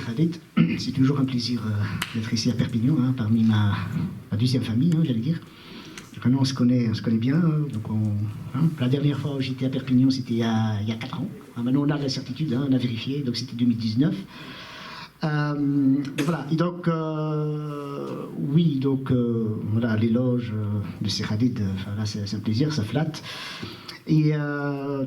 merci Khalid. C'est toujours un plaisir d'être ici à Perpignan, hein, parmi ma deuxième famille, hein, j'allais dire. Donc, on se connaît bien. Donc la dernière fois où j'étais à Perpignan, c'était il y a 4 ans. Maintenant, on a la certitude, hein, on a vérifié, donc c'était 2019. Voilà, et donc, oui, donc, voilà, l'éloge de ces Khalid, là, c'est un plaisir, ça flatte. Et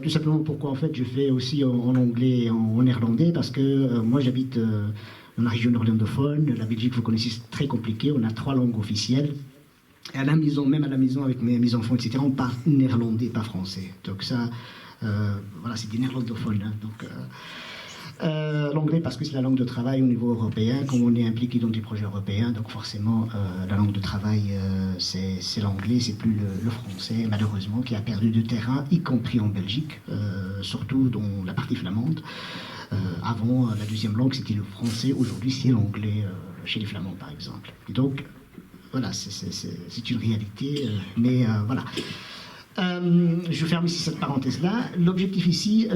tout simplement pourquoi en fait je fais aussi en anglais et en néerlandais, parce que moi j'habite dans la région néerlandophone. La Belgique, vous connaissez, c'est très compliqué, on a 3 langues officielles. Et à la maison, même à la maison avec mes enfants, etc., on parle néerlandais, pas français. Donc ça, voilà, c'est des néerlandophones. Hein, donc l'anglais parce que c'est la langue de travail au niveau européen, comme on est impliqué dans des projets européens, donc forcément la langue de travail c'est l'anglais, c'est plus le français malheureusement qui a perdu de terrain, y compris en Belgique, surtout dans la partie flamande. Avant la deuxième langue c'était le français, aujourd'hui c'est l'anglais chez les Flamands par exemple. Et donc voilà, c'est une réalité, mais voilà. Je ferme ici cette parenthèse-là. L'objectif ici,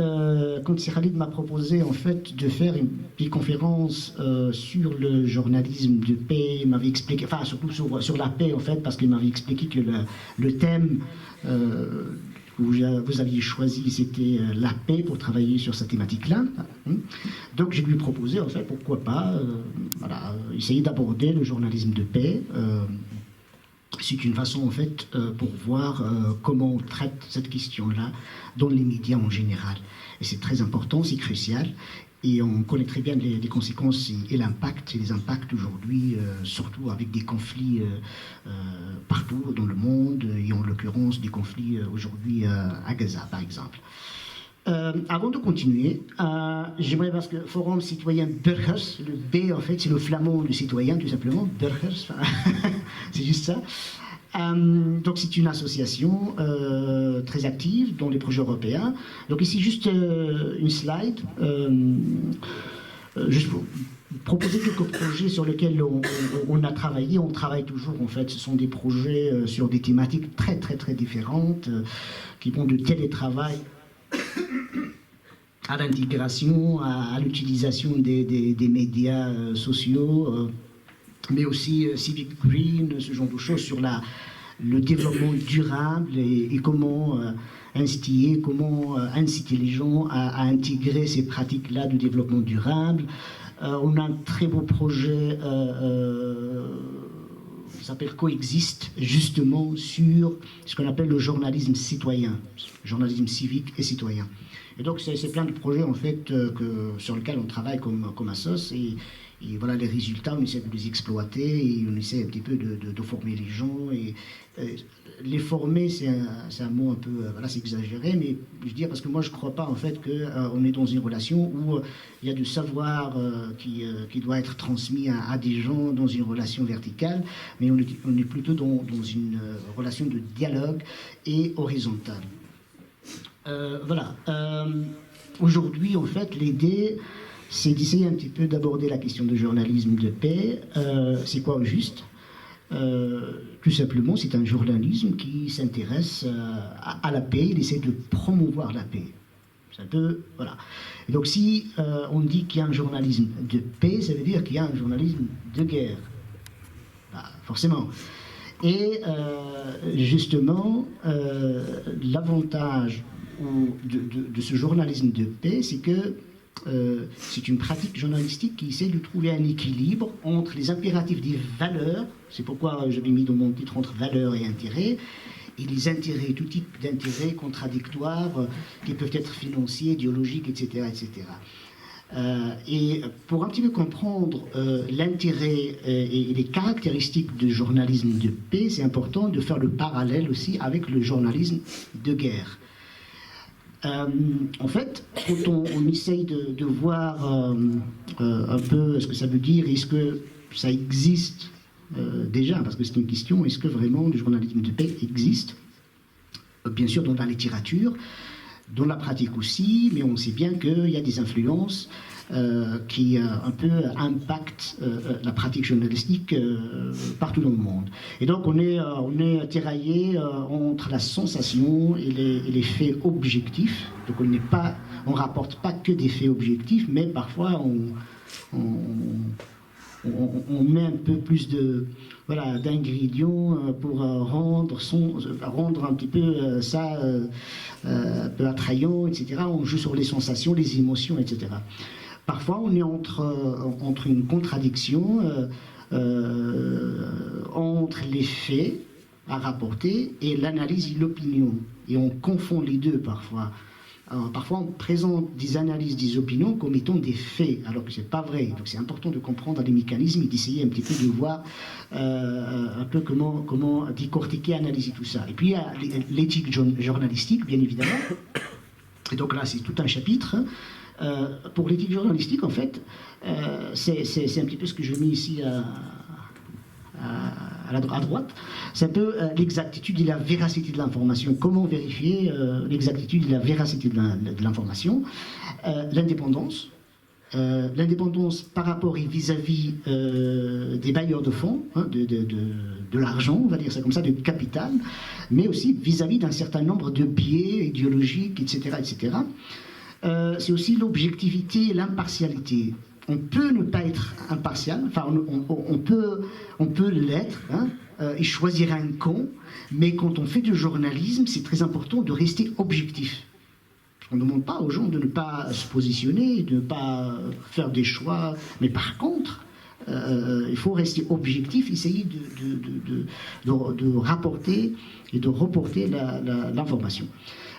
quand Khalid m'a proposé en fait de faire une petite conférence sur le journalisme de paix, il m'avait expliqué, enfin surtout sur la paix en fait, parce qu'il m'avait expliqué que le thème que vous aviez choisi, c'était la paix pour travailler sur cette thématique-là. Donc je lui ai proposé en fait, pourquoi pas, voilà, essayer d'aborder le journalisme de paix. C'est une façon en fait pour voir comment on traite cette question-là dans les médias en général. Et c'est très important, c'est crucial. Et on connaît très bien les conséquences et l'impact, et les impacts aujourd'hui, surtout avec des conflits partout dans le monde, et en l'occurrence des conflits aujourd'hui à Gaza par exemple. Avant de continuer, j'aimerais, parce que Forum Citoyen Burgers, le B en fait c'est le flamand du citoyen tout simplement, Burgers, c'est juste ça. Donc c'est une association très active dans les projets européens. Donc ici juste une slide, juste pour proposer quelques projets sur lesquels on a travaillé, on travaille toujours en fait. Ce sont des projets sur des thématiques très très très différentes qui vont de télétravail à l'intégration, à l'utilisation des médias sociaux, mais aussi Civic Green, ce genre de choses sur le développement durable et comment inciter les gens à intégrer ces pratiques-là de développement durable. On a un très beau projet qui s'appelle Coexiste, justement sur ce qu'on appelle le journalisme citoyen, journalisme civique et citoyen. Et donc c'est plein de projets en fait sur lesquels on travaille comme assos, et voilà les résultats, on essaie de les exploiter et on essaie un petit peu de former les gens. Et les former, c'est un mot un peu, voilà, c'est exagéré, mais je veux dire, parce que moi je ne crois pas en fait qu'on est dans une relation où il y a du savoir qui doit être transmis à des gens dans une relation verticale, mais on est plutôt dans une relation de dialogue et horizontale. Voilà. Aujourd'hui, en fait, l'idée, c'est d'essayer un petit peu d'aborder la question du journalisme de paix. C'est quoi au juste? Tout simplement, c'est un journalisme qui s'intéresse à la paix, il essaie de promouvoir la paix. C'est un peu, voilà. Et donc, si on dit qu'il y a un journalisme de paix, ça veut dire qu'il y a un journalisme de guerre. Bah, forcément. Et justement, l'avantage de ce journalisme de paix, c'est que c'est une pratique journalistique qui essaie de trouver un équilibre entre les impératifs des valeurs, c'est pourquoi j'avais mis dans mon titre entre valeurs et intérêts, et les intérêts, tout type d'intérêts contradictoires qui peuvent être financiers, idéologiques, etc. etc. Et pour un petit peu comprendre l'intérêt et les caractéristiques du journalisme de paix, c'est important de faire le parallèle aussi avec le journalisme de guerre. En fait, quand on essaye de voir un peu ce que ça veut dire, est-ce que ça existe déjà, parce que c'est une question, est-ce que vraiment le journalisme de paix existe? Bien sûr dans la littérature, dans la pratique aussi, mais on sait bien qu'il y a des influences qui un peu impactent la pratique journalistique partout dans le monde. Et donc on est tiraillé entre la sensation et les faits objectifs. Donc on rapporte pas que des faits objectifs, mais parfois on met un peu plus d'ingrédients pour rendre un petit peu ça un peu attrayant, etc. On joue sur les sensations, les émotions, etc. Parfois, on est entre une contradiction entre les faits à rapporter et l'analyse et l'opinion. Et on confond les deux parfois. Alors, parfois, on présente des analyses, des opinions comme étant des faits, alors que ce n'est pas vrai. Donc, c'est important de comprendre les mécanismes et d'essayer un petit peu de voir un peu comment décortiquer, analyser tout ça. Et puis, il y a l'éthique journalistique, bien évidemment. Et donc là, c'est tout un chapitre. Pour l'éthique journalistique, en fait, c'est un petit peu ce que je mets ici à droite. C'est un peu l'exactitude et la véracité de l'information. Comment vérifier l'exactitude et la véracité de l'information. L'indépendance. L'indépendance par rapport et vis-à-vis des bailleurs de fonds, hein, de l'argent, on va dire ça comme ça, de capital, mais aussi vis-à-vis d'un certain nombre de biais idéologiques, etc. etc. C'est aussi l'objectivité et l'impartialité. On peut ne pas être impartial, enfin on peut l'être, hein, et choisir un camp, mais quand on fait du journalisme, c'est très important de rester objectif. On ne demande pas aux gens de ne pas se positionner, de ne pas faire des choix, mais par contre, il faut rester objectif, essayer de rapporter et de reporter l'information.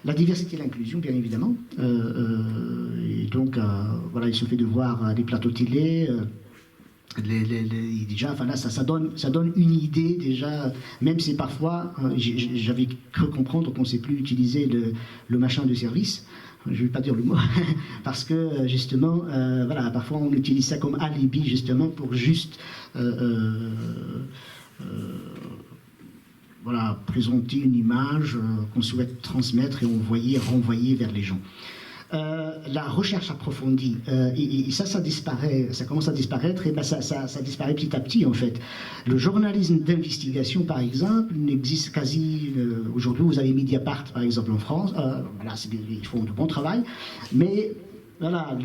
La diversité et l'inclusion, bien évidemment. Et donc, voilà, il suffit de voir les plateaux télé. Déjà, enfin là, ça donne une idée déjà, même si parfois, j'avais cru comprendre qu'on ne sait plus utiliser le machin de service. Je ne vais pas dire le mot, parce que justement, voilà, parfois on utilise ça comme alibi justement pour juste voilà, présenter une image qu'on souhaite transmettre et renvoyer vers les gens. La recherche approfondie, et ça disparaît, ça commence à disparaître, et ben ça disparaît petit à petit en fait. Le journalisme d'investigation, par exemple, n'existe quasi. Aujourd'hui, vous avez Mediapart, par exemple, en France. Là, ils font de bon travail, mais voilà,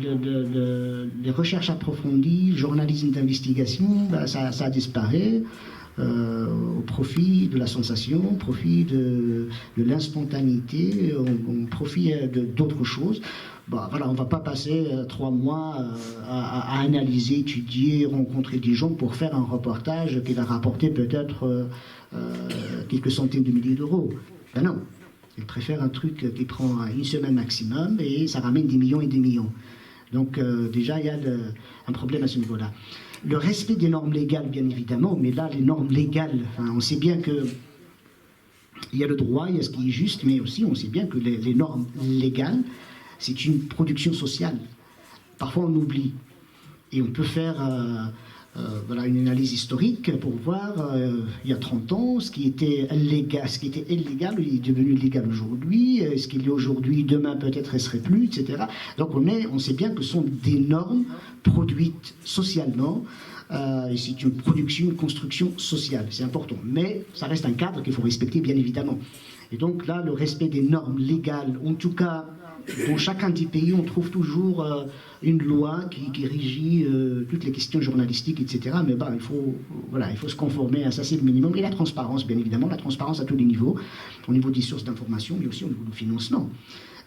les recherches approfondies, le journalisme d'investigation, ben, ça disparaît. Au profit de la sensation, au profit de l'inspontanéité, au profit d'autres choses. Bon, voilà, on ne va pas passer 3 mois à analyser, étudier, rencontrer des gens pour faire un reportage qui va rapporter peut-être quelques centaines de milliers d'euros. Ben non, ils préfèrent un truc qui prend une semaine maximum et ça ramène des millions et des millions. Donc déjà, il y a un problème à ce niveau-là. Le respect des normes légales, bien évidemment, mais là, les normes légales, enfin, on sait bien que il y a le droit, il y a ce qui est juste, mais aussi on sait bien que les normes légales, c'est une production sociale. Parfois, on oublie. Et on peut faire voilà, une analyse historique pour voir, il y a 30 ans, ce qui était illégal est devenu légal aujourd'hui, ce qu'il est aujourd'hui, demain peut-être ne serait plus, etc. Donc on sait bien que ce sont des normes produites socialement, et c'est une production, une construction sociale, c'est important. Mais ça reste un cadre qu'il faut respecter, bien évidemment. Et donc là, le respect des normes légales, en tout cas, dans chacun des pays, on trouve toujours une loi qui régit toutes les questions journalistiques, etc. Mais bah, il faut se conformer à ça, c'est le minimum. Et la transparence, bien évidemment, la transparence à tous les niveaux, au niveau des sources d'information, mais aussi au niveau du financement.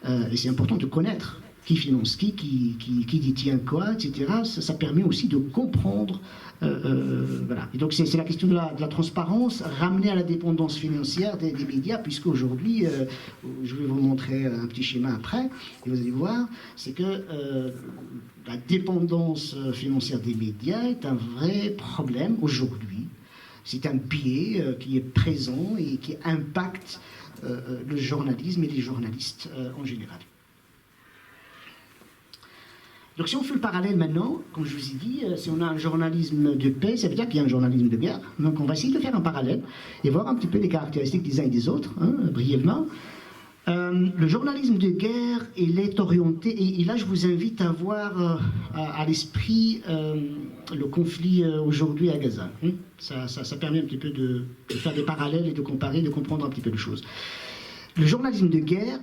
Et c'est important de connaître qui finance qui détient quoi, etc. Ça permet aussi de comprendre. Voilà. Et donc c'est la question de la transparence, ramener à la dépendance financière des médias, puisque aujourd'hui, je vais vous montrer un petit schéma après, et vous allez voir, c'est que la dépendance financière des médias est un vrai problème aujourd'hui. C'est un biais qui est présent et qui impacte le journalisme et les journalistes en général. Donc si on fait le parallèle maintenant, comme je vous ai dit, si on a un journalisme de paix, ça veut dire qu'il y a un journalisme de guerre. Donc on va essayer de faire un parallèle et voir un petit peu les caractéristiques des uns et des autres, hein, brièvement. Le journalisme de guerre, il est orienté, et là je vous invite à voir à l'esprit le conflit aujourd'hui à Gaza. Hein. Ça permet un petit peu de faire des parallèles et de comparer, de comprendre un petit peu les choses. Le journalisme de guerre,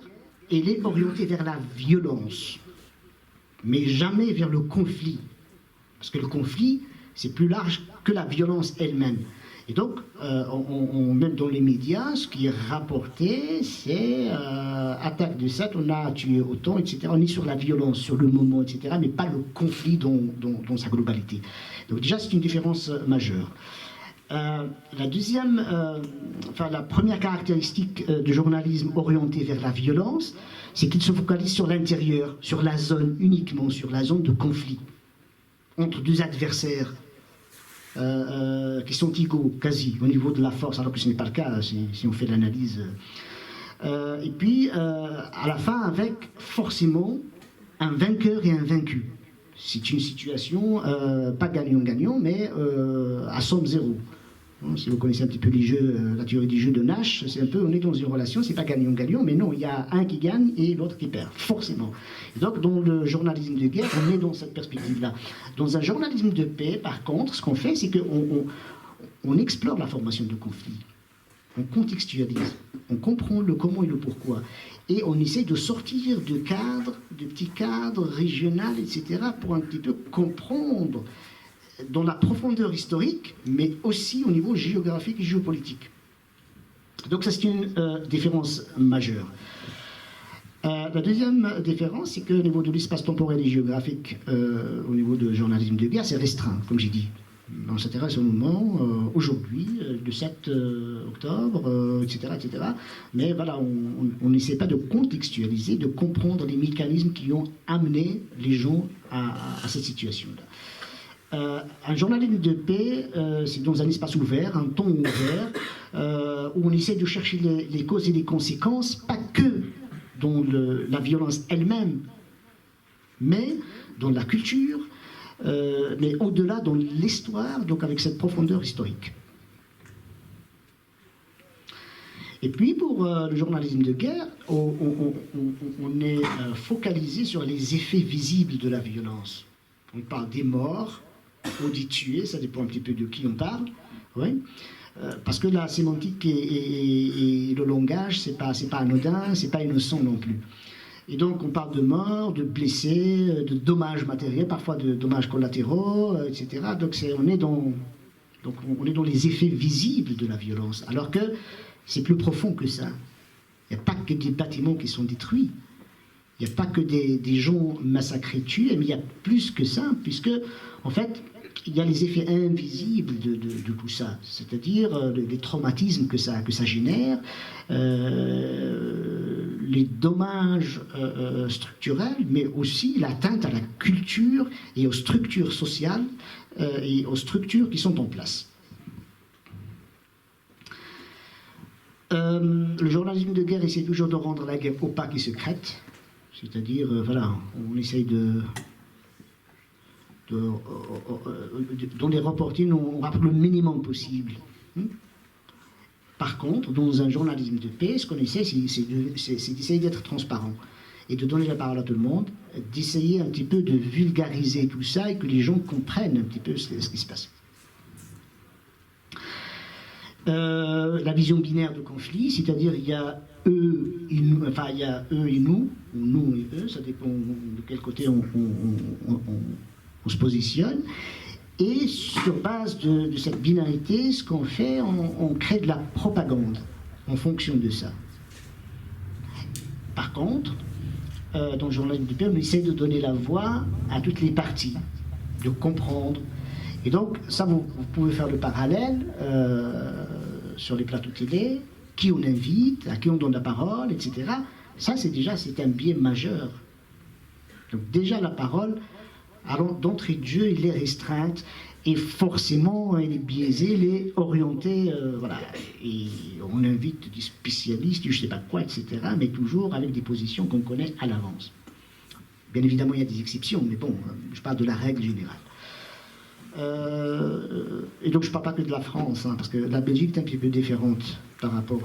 il est orienté vers la violence, mais jamais vers le conflit. Parce que le conflit, c'est plus large que la violence elle-même. Et donc, même dans les médias, ce qui est rapporté, c'est attaque de 7, on a tué autant, etc. On est sur la violence, sur le moment, etc., mais pas le conflit dans sa globalité. Donc déjà, c'est une différence majeure. La deuxième, la première caractéristique du journalisme orienté vers la violence, c'est qu'il se focalise sur l'intérieur, sur la zone, uniquement sur la zone de conflit, entre deux adversaires qui sont égaux, quasi, au niveau de la force, alors que ce n'est pas le cas si on fait l'analyse. Et puis, à la fin, avec forcément un vainqueur et un vaincu. C'est une situation, pas gagnant-gagnant, mais à somme zéro. Si vous connaissez un petit peu les jeux, la théorie du jeu de Nash, c'est un peu, on est dans une relation, c'est pas gagnant-gagnant, mais non, il y a un qui gagne et l'autre qui perd, forcément. Et donc, dans le journalisme de guerre, on est dans cette perspective-là. Dans un journalisme de paix, par contre, ce qu'on fait, c'est qu'on explore la formation de conflit. On contextualise, on comprend le comment et le pourquoi. Et on essaie de sortir de cadres, de petits cadres régionaux, etc., pour un petit peu comprendre dans la profondeur historique, mais aussi au niveau géographique et géopolitique. Donc ça, c'est une différence majeure. La deuxième différence, c'est qu'au niveau de l'espace temporel et géographique, au niveau du journalisme de guerre, c'est restreint, comme j'ai dit. On s'intéresse au moment, aujourd'hui, le 7 octobre, etc., etc. Mais voilà, on n'essaie pas de contextualiser, de comprendre les mécanismes qui ont amené les gens à cette situation-là. Un journalisme de paix, c'est dans un espace ouvert, un ton ouvert, où on essaie de chercher les causes et les conséquences, pas que dans la violence elle-même, mais dans la culture, mais au-delà dans l'histoire, donc avec cette profondeur historique. Et puis pour le journalisme de guerre, on est focalisé sur les effets visibles de la violence. On parle des morts, ou des tués, ça dépend un petit peu de qui on parle, oui. Parce que la sémantique et le langage, c'est pas anodin, c'est pas innocent non plus. Et donc on parle de morts, de blessés, de dommages matériels, parfois de dommages collatéraux, etc. Donc on est dans les effets visibles de la violence, alors que c'est plus profond que ça. Il n'y a pas que des bâtiments qui sont détruits. Il n'y a pas que des gens massacrés, tués, mais il y a plus que ça, puisque, en fait, il y a les effets invisibles de tout ça, c'est-à-dire les traumatismes que ça génère, les dommages structurels, mais aussi l'atteinte à la culture et aux structures sociales et aux structures qui sont en place. Le journalisme de guerre essaie toujours de rendre la guerre opaque et secrète, c'est-à-dire, voilà, on essaye dans les reportings, on rapporte le minimum possible. Par contre, dans un journalisme de paix, ce qu'on essaie, c'est d'essayer d'être transparent et de donner la parole à tout le monde, d'essayer un petit peu de vulgariser tout ça et que les gens comprennent un petit peu ce qui se passe. La vision binaire de conflit, c'est-à-dire il y a eux et nous, enfin il y a eux et nous, ou nous et eux, ça dépend de quel côté on se positionne. Et sur base de cette binarité, ce qu'on fait, on crée de la propagande en fonction de ça. Par contre, dans le journalisme de paix, on essaie de donner la voix à toutes les parties, de comprendre. Et donc, ça, vous pouvez faire le parallèle sur les plateaux télé, qui on invite, à qui on donne la parole, etc. Ça, c'est un biais majeur. Donc déjà, la parole, alors d'entrée de jeu, il est restreinte, et forcément, elle est biaisée, elle est orientée, voilà. Et on invite des spécialistes, je ne sais pas quoi, etc., mais toujours avec des positions qu'on connaît à l'avance. Bien évidemment, il y a des exceptions, mais bon, je parle de la règle générale. Et donc je ne parle pas que de la France, hein, parce que la Belgique est un petit peu différente par rapport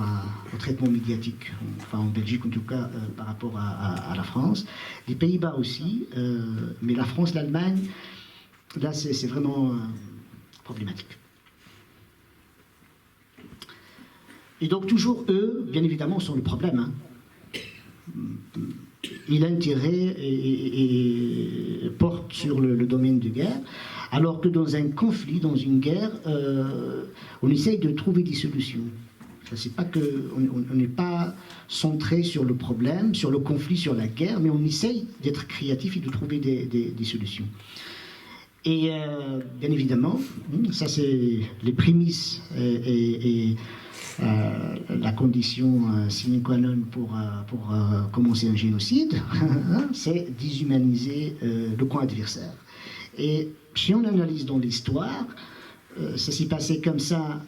au traitement médiatique, enfin en Belgique en tout cas par rapport à la France. Les Pays-Bas aussi, mais la France, l'Allemagne, là c'est vraiment problématique. Et donc toujours eux, bien évidemment, sont le problème. Hein. Et l'intérêt porte sur le domaine de guerre, Alors que dans un conflit, dans une guerre, on essaye de trouver des solutions. C'est pas que on n'est pas centré sur le problème, sur le conflit, sur la guerre, mais on essaye d'être créatif et de trouver des solutions. Et bien évidemment, ça c'est les prémices et la condition sine qua non pour commencer un génocide, c'est déshumaniser le camp adversaire. Et si on analyse dans l'histoire, ça s'est passé comme ça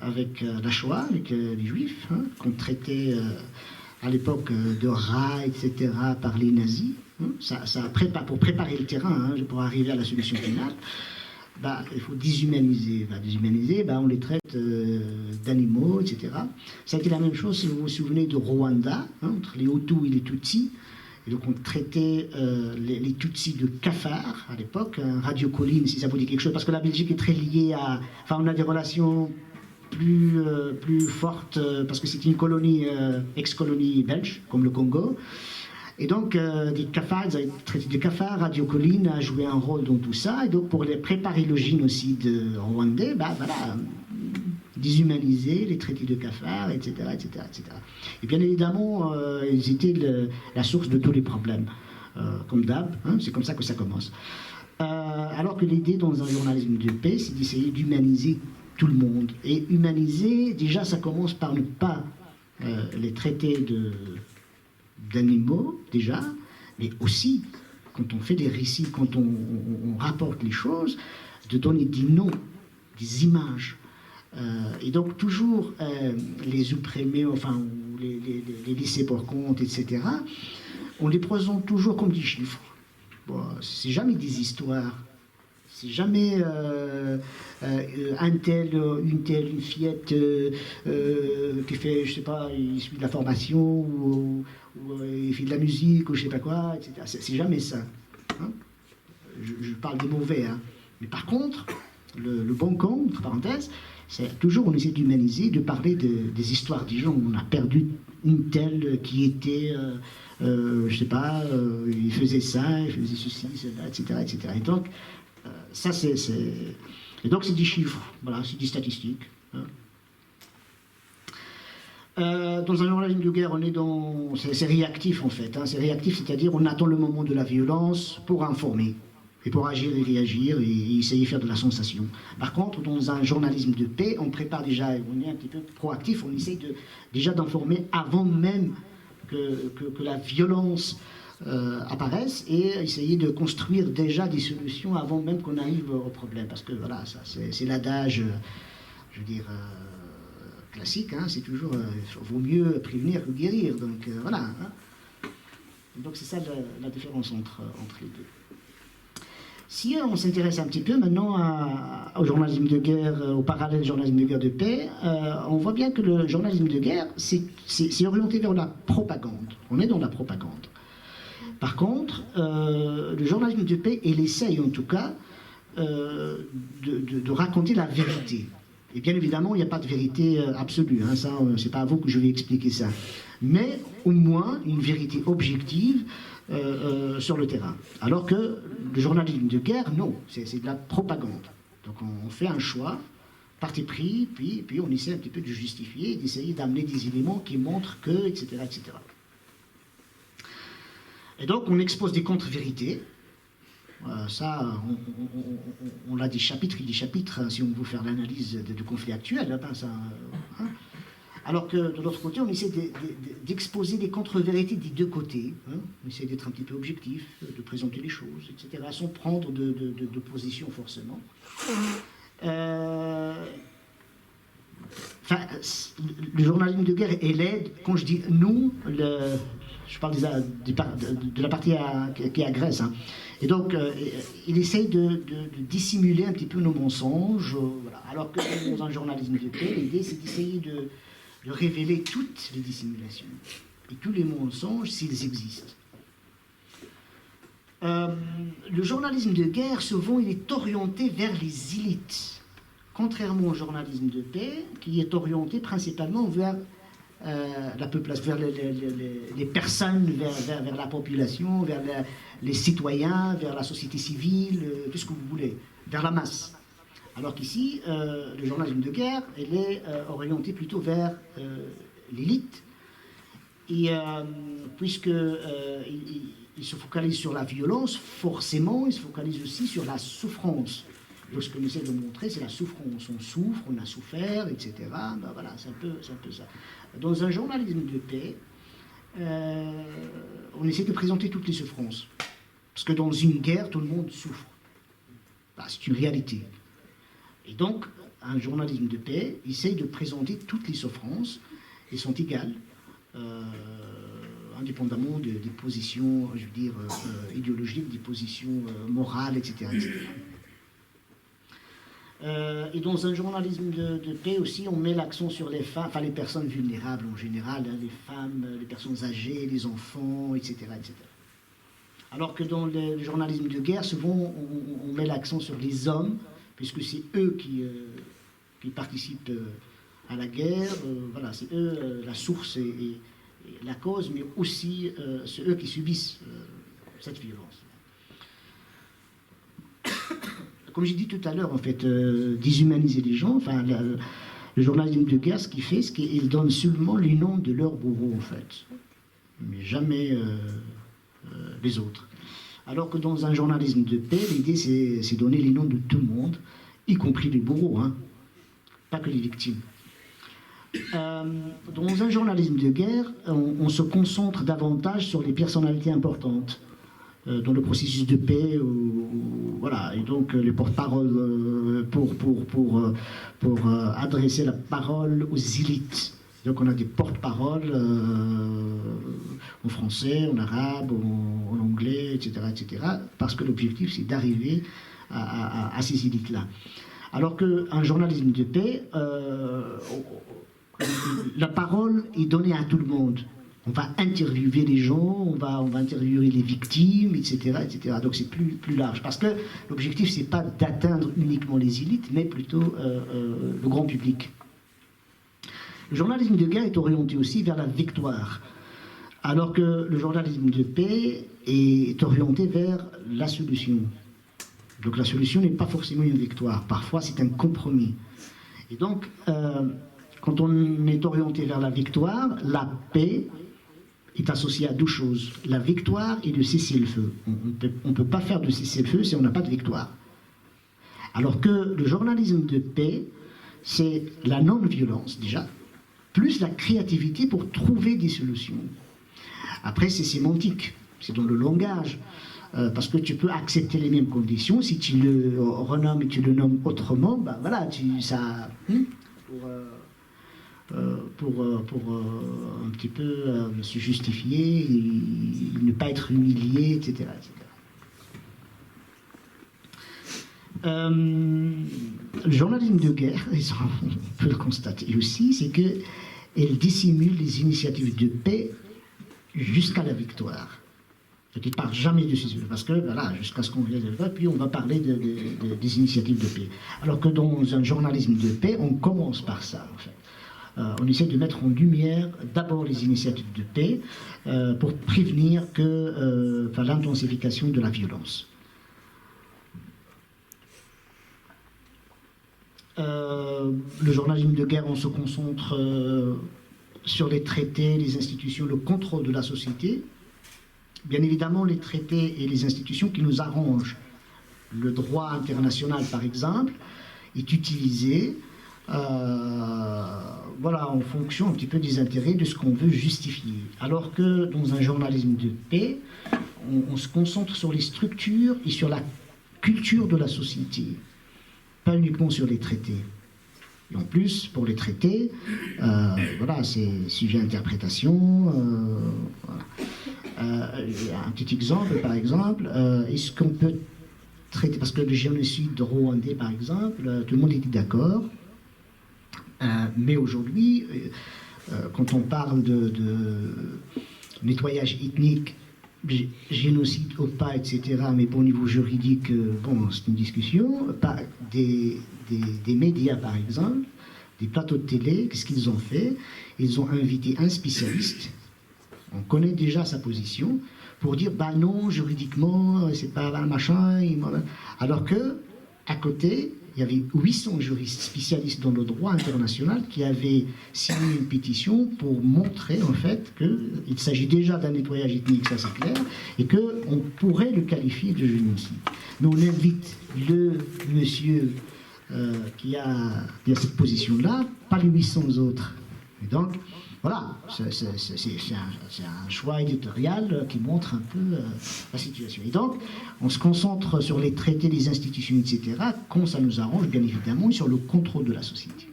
avec la Shoah, avec les Juifs, qu'on traitait à l'époque de rats, etc., par les nazis. Pour préparer le terrain, pour arriver à la solution finale, il faut déshumaniser. Déshumaniser, on les traite d'animaux, etc. Ça a été la même chose, si vous vous souvenez, de Rwanda, entre les Hutus et les Tutsis. Et donc on traitait les Tutsis de cafards à l'époque, Radio Colline, si ça vous dit quelque chose, parce que la Belgique est très liée à... Enfin, on a des relations plus fortes, parce que c'est une colonie, ex-colonie belge, comme le Congo. Et donc, des cafards, ils avaient traité de cafards, Radio Colline a joué un rôle dans tout ça. Et donc, pour les préparer le génocide rwandais, déshumaniser, les traités de cafards, etc., etc., etc. Et bien évidemment, ils étaient la source de tous les problèmes. Comme d'hab, c'est comme ça que ça commence. Alors que l'idée dans un journalisme de paix, c'est d'essayer d'humaniser tout le monde. Et humaniser, déjà, ça commence par ne pas les traiter d'animaux, déjà, mais aussi, quand on fait des récits, quand on rapporte les choses, de donner des noms, des images. Et donc, toujours les opprimés, enfin, les laissés pour compte, etc., on les présente toujours comme des chiffres. Bon, c'est jamais des histoires. C'est jamais un tel, une telle, une fillette qui fait, je sais pas, il suit de la formation ou il fait de la musique ou je sais pas quoi, etc. C'est jamais ça. Je parle des mauvais. Mais par contre, le bon camp, entre parenthèses, c'est toujours on essaie d'humaniser, de parler des histoires des gens. On a perdu une telle qui était, je sais pas, il faisait ça, il faisait ceci, cela, etc., etc. Et donc, ça, et donc c'est des chiffres, voilà, c'est des statistiques. Dans un journalisme de guerre, on est dans... C'est réactif, en fait. C'est réactif, c'est-à-dire on attend le moment de la violence pour informer, et pour agir et réagir, et essayer de faire de la sensation. Par contre, dans un journalisme de paix, on prépare déjà, on est un petit peu proactif, on essaye déjà d'informer avant même que la violence apparaissent et essayer de construire déjà des solutions avant même qu'on arrive au problème. Parce que voilà, ça, c'est l'adage, je veux dire, classique, c'est toujours vaut mieux prévenir que guérir. Donc voilà. Donc c'est ça la différence entre les deux. Si on s'intéresse un petit peu maintenant au journalisme de guerre, au parallèle journalisme de guerre de paix, on voit bien que le journalisme de guerre, c'est orienté vers la propagande. On est dans la propagande. Par contre, le journalisme de paix, il essaye en tout cas de raconter la vérité. Et bien évidemment, il n'y a pas de vérité absolue. Ça, c'est pas à vous que je vais expliquer ça. Mais au moins une vérité objective sur le terrain. Alors que le journalisme de guerre, non, c'est de la propagande. Donc on fait un choix, parti pris, puis on essaie un petit peu de justifier, d'essayer d'amener des éléments qui montrent que, etc., etc. Et donc on expose des contre-vérités. Ça, on a des chapitres et des chapitres, si on veut faire l'analyse de conflits actuels. Alors que de l'autre côté, on essaie d'exposer des contre-vérités des deux côtés. On essaie d'être un petit peu objectif, de présenter les choses, etc., sans prendre de position forcément. Le journalisme de guerre est l'aide, quand je dis nous, je parle de la partie qui agresse. Et donc, il essaye de dissimuler un petit peu nos mensonges. Voilà. Alors que dans un journalisme de paix, l'idée, c'est d'essayer de révéler toutes les dissimulations et tous les mensonges s'ils existent. Le journalisme de guerre, souvent, il est orienté vers les élites, contrairement au journalisme de paix, qui est orienté principalement vers la population, vers les personnes, vers la population, vers les citoyens, vers la société civile, tout ce que vous voulez, vers la masse. Alors qu'ici, le journalisme de guerre, il est orienté plutôt vers l'élite, et puisqu'il se focalise sur la violence, forcément, il se focalise aussi sur la souffrance. Donc ce qu'on essaie de montrer, c'est la souffrance. On souffre, on a souffert, etc. Ben voilà, c'est un peu ça. Dans un journalisme de paix, on essaie de présenter toutes les souffrances. Parce que dans une guerre, tout le monde souffre. Ben, c'est une réalité. Et donc, un journalisme de paix essaie de présenter toutes les souffrances, et sont égales, indépendamment des positions, je veux dire, idéologiques, des positions morales, etc. etc. Et dans un journalisme de paix aussi, on met l'accent sur les femmes, enfin les personnes vulnérables en général, hein, les femmes, les personnes âgées, les enfants, etc. etc. Alors que dans le journalisme de guerre, souvent on met l'accent sur les hommes, puisque c'est eux qui participent à la guerre, voilà, c'est eux la source et la cause, mais aussi c'est eux qui subissent cette violence. Comme j'ai dit tout à l'heure, en fait, déshumaniser les gens, enfin, le journalisme de guerre, ce qu'il fait, c'est qu'il donne seulement les noms de leurs bourreaux, en fait, mais jamais les autres. Alors que dans un journalisme de paix, l'idée, c'est donner les noms de tout le monde, y compris les bourreaux, hein, pas que les victimes. Dans un journalisme de guerre, on se concentre davantage sur les personnalités importantes dans le processus de paix, voilà, et donc les porte-paroles pour adresser la parole aux élites. Donc on a des porte-paroles en français, en arabe, en anglais, etc., etc., parce que l'objectif c'est d'arriver à ces élites-là. Alors qu'un journalisme de paix, la parole est donnée à tout le monde. On va interviewer les gens, on va interviewer les victimes, etc., etc. Donc c'est plus large. Parce que l'objectif, c'est pas d'atteindre uniquement les élites, mais plutôt le grand public. Le journalisme de guerre est orienté aussi vers la victoire, alors que le journalisme de paix est orienté vers la solution. Donc la solution n'est pas forcément une victoire. Parfois, c'est un compromis. Et donc, quand on est orienté vers la victoire, la paix est associée à deux choses. La victoire et le cessez-le-feu. On ne peut pas faire de cessez-le-feu si on n'a pas de victoire. Alors que le journalisme de paix, c'est la non-violence déjà, plus la créativité pour trouver des solutions. Après, c'est sémantique, c'est dans le langage. Parce que tu peux accepter les mêmes conditions, si tu le renommes et tu le nommes autrement, ben voilà, pour un petit peu se justifier, et ne pas être humilié, etc. Le journalisme de guerre, on peut le constater aussi, c'est qu'elle dissimule les initiatives de paix jusqu'à la victoire. Tu ne parles jamais de ces parce que voilà, jusqu'à ce qu'on vienne de puis on va parler des initiatives de paix. Alors que dans un journalisme de paix, on commence par ça, en fait. On essaie de mettre en lumière d'abord les initiatives de paix pour prévenir l'intensification de la violence. Le journalisme de guerre, on se concentre sur les traités, les institutions, le contrôle de la société. Bien évidemment, les traités et les institutions qui nous arrangent. Le droit international, par exemple, est utilisé en fonction un petit peu des intérêts de ce qu'on veut justifier. Alors que dans un journalisme de paix, on se concentre sur les structures et sur la culture de la société, pas uniquement sur les traités. Et en plus, pour les traités, c'est sujet à interprétation. Un petit exemple, par exemple, est-ce qu'on peut traiter, parce que le génocide rwandais, par exemple, tout le monde était d'accord, mais aujourd'hui, quand on parle de nettoyage ethnique, génocide ou pas, etc., mais au niveau juridique, c'est une discussion, des médias, par exemple, des plateaux de télé. Qu'est-ce qu'ils ont fait? Ils ont invité un spécialiste, on connaît déjà sa position, pour dire bah non, juridiquement, c'est pas un machin. Alors que, à côté, il y avait 800 juristes spécialistes dans le droit international qui avaient signé une pétition pour montrer en fait qu'il s'agit déjà d'un nettoyage ethnique, ça c'est clair, et qu'on pourrait le qualifier de génocide. Mais on invite le monsieur qui a cette position-là, pas les 800 autres. Et donc, voilà, c'est un choix éditorial qui montre un peu la situation. Et donc, on se concentre sur les traités, les institutions, etc., quand ça nous arrange, bien évidemment, et sur le contrôle de la société.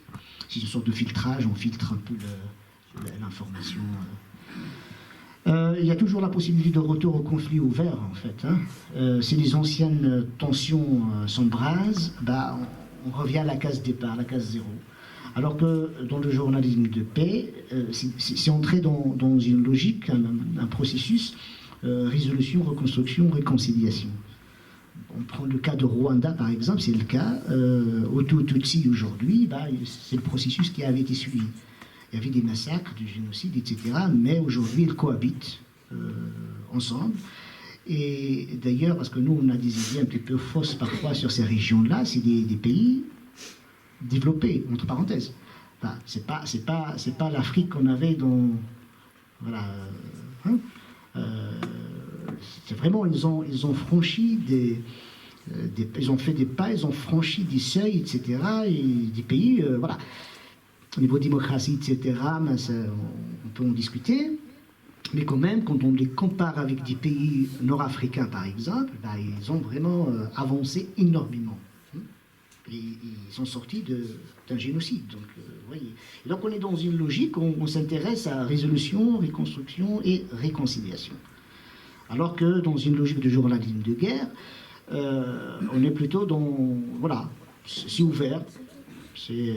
C'est une sorte de filtrage, on filtre un peu l'information. Il y a toujours la possibilité de retour au conflit ouvert, en fait. Hein. Si les anciennes tensions s'embrasent, bah, on revient à la case départ, la case zéro. Alors que dans le journalisme de paix, c'est entrer dans une logique, un processus, résolution, reconstruction, réconciliation. On prend le cas de Rwanda, par exemple, c'est le cas. Hutu-Tutsi, aujourd'hui, bah, c'est le processus qui avait été suivi. Il y avait des massacres, du génocide, etc. Mais aujourd'hui, ils cohabitent ensemble. Et d'ailleurs, parce que nous, on a des idées un petit peu fausses parfois sur ces régions-là, c'est des pays développés, entre parenthèses. Enfin, c'est pas l'Afrique qu'on avait dans... Voilà. C'est vraiment, ils ont franchi ils ont fait des pas, ils ont franchi des seuils, etc. Et des pays, voilà. Au niveau démocratie, etc., ben on peut en discuter. Mais quand même, quand on les compare avec des pays nord-africains, par exemple, ben, ils ont vraiment avancé énormément. Et ils sont sortis d'un génocide. Donc, voyez. Et donc, on est dans une logique où on s'intéresse à résolution, reconstruction et réconciliation. Alors que dans une logique de journalisme de guerre, on est plutôt dans... Voilà, c'est ouvert, c'est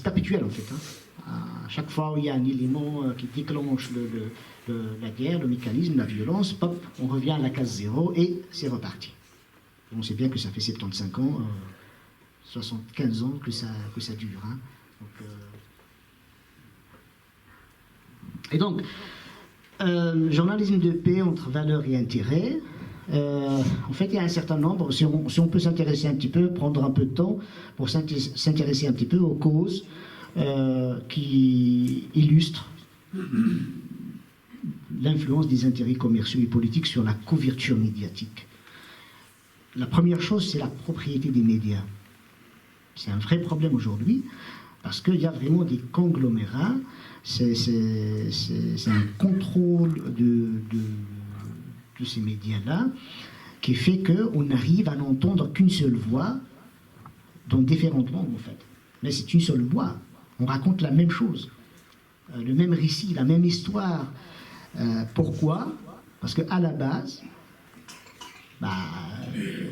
perpétuel en fait. Hein. À chaque fois où il y a un élément qui déclenche la guerre, le mécanisme, la violence, hop, on revient à la case zéro et c'est reparti. On sait bien que ça fait 75 ans, 75 ans que ça dure. Hein. Donc, et donc, journalisme de paix entre valeurs et intérêts. En fait, il y a un certain nombre, si on peut s'intéresser un petit peu, prendre un peu de temps pour s'intéresser un petit peu aux causes qui illustrent l'influence des intérêts commerciaux et politiques sur la couverture médiatique. La première chose, c'est la propriété des médias. C'est un vrai problème aujourd'hui, parce qu'il y a vraiment des conglomérats, c'est un contrôle de ces médias-là qui fait qu'on arrive à n'entendre qu'une seule voix dans différentes langues, en fait. Mais c'est une seule voix. On raconte la même chose, le même récit, la même histoire. Pourquoi? Parce qu'à la base,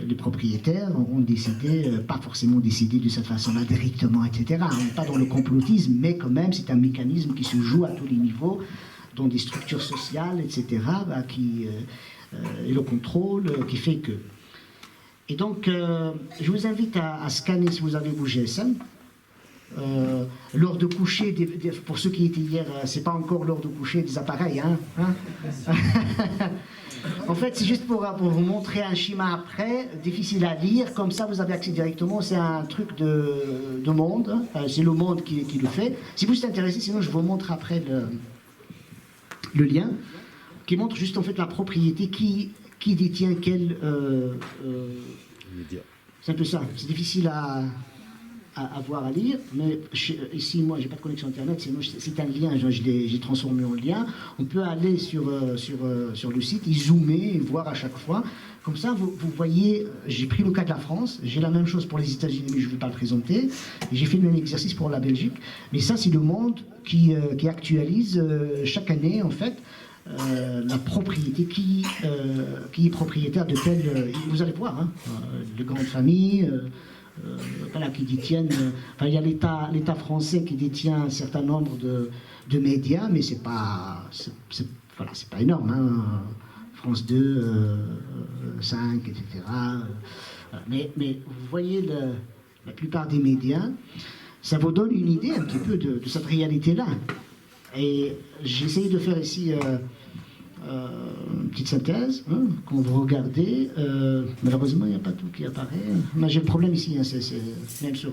les propriétaires ont décidé, pas forcément décidé de cette façon-là directement, etc. On n'est pas dans le complotisme, mais quand même, c'est un mécanisme qui se joue à tous les niveaux, dans des structures sociales, etc., et le contrôle qui fait que... Et donc, je vous invite à scanner, si vous avez vos GSM, l'heure de coucher, pour ceux qui étaient hier, c'est pas encore l'heure de coucher des appareils, hein. En fait, c'est juste pour vous montrer un schéma après, difficile à lire, comme ça vous avez accès directement, c'est un truc de monde, c'est le monde qui le fait. Si vous êtes intéressé, sinon je vous montre après le lien, qui montre juste en fait la propriété, qui détient quel... c'est un peu ça, c'est difficile à voir, à lire, mais ici, moi, j'ai pas de connexion Internet, sinon c'est un lien, j'ai transformé en lien. On peut aller sur le site, y zoomer et voir à chaque fois. Comme ça, vous voyez, j'ai pris le cas de la France, j'ai la même chose pour les États-Unis, mais je ne vais pas le présenter, et j'ai fait le même exercice pour la Belgique. Mais ça, c'est le monde qui actualise chaque année, en fait, la propriété, qui est propriétaire de tel... vous allez voir, hein, de grandes familles... voilà, qui détiennent... il y a l'État français qui détient un certain nombre de médias, mais c'est pas énorme. Hein. France 2, 5, etc. Mais vous voyez, la plupart des médias, ça vous donne une idée un petit peu de cette réalité-là. Et j'ai essayé de faire ici une petite synthèse, hein, quand vous regardez, malheureusement il n'y a pas tout qui apparaît, mais j'ai le problème ici, hein, c'est même sur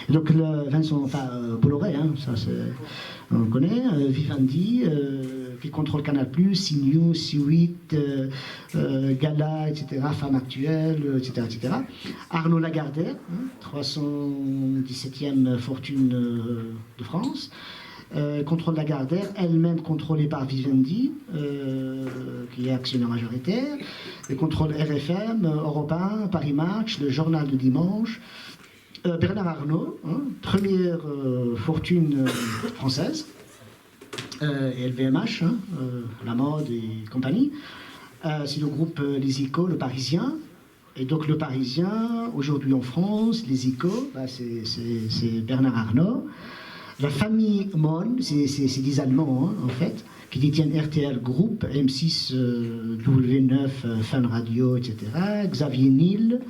donc le Vincent, enfin Bolloré, hein, ça on le connaît, Vivendi, qui contrôle Canal+, CNews, C8, Gala, etc., Femme Actuelle, etc., etc. Arnaud Lagardère, hein, 317e fortune de France. Contrôle Lagardère, elle-même contrôlée par Vivendi, qui est actionnaire majoritaire, et contrôle RFM, Europe 1, Paris Match, le Journal du Dimanche, Bernard Arnault, hein, première fortune française, et LVMH, hein, la mode et compagnie. C'est le groupe Les Échos, le Parisien. Et donc le Parisien, aujourd'hui en France, Les Échos, bah, c'est Bernard Arnault. La famille Mon, c'est des Allemands, hein, en fait, qui détiennent RTL Group, M6, W9, Fun Radio, etc. Xavier Niel,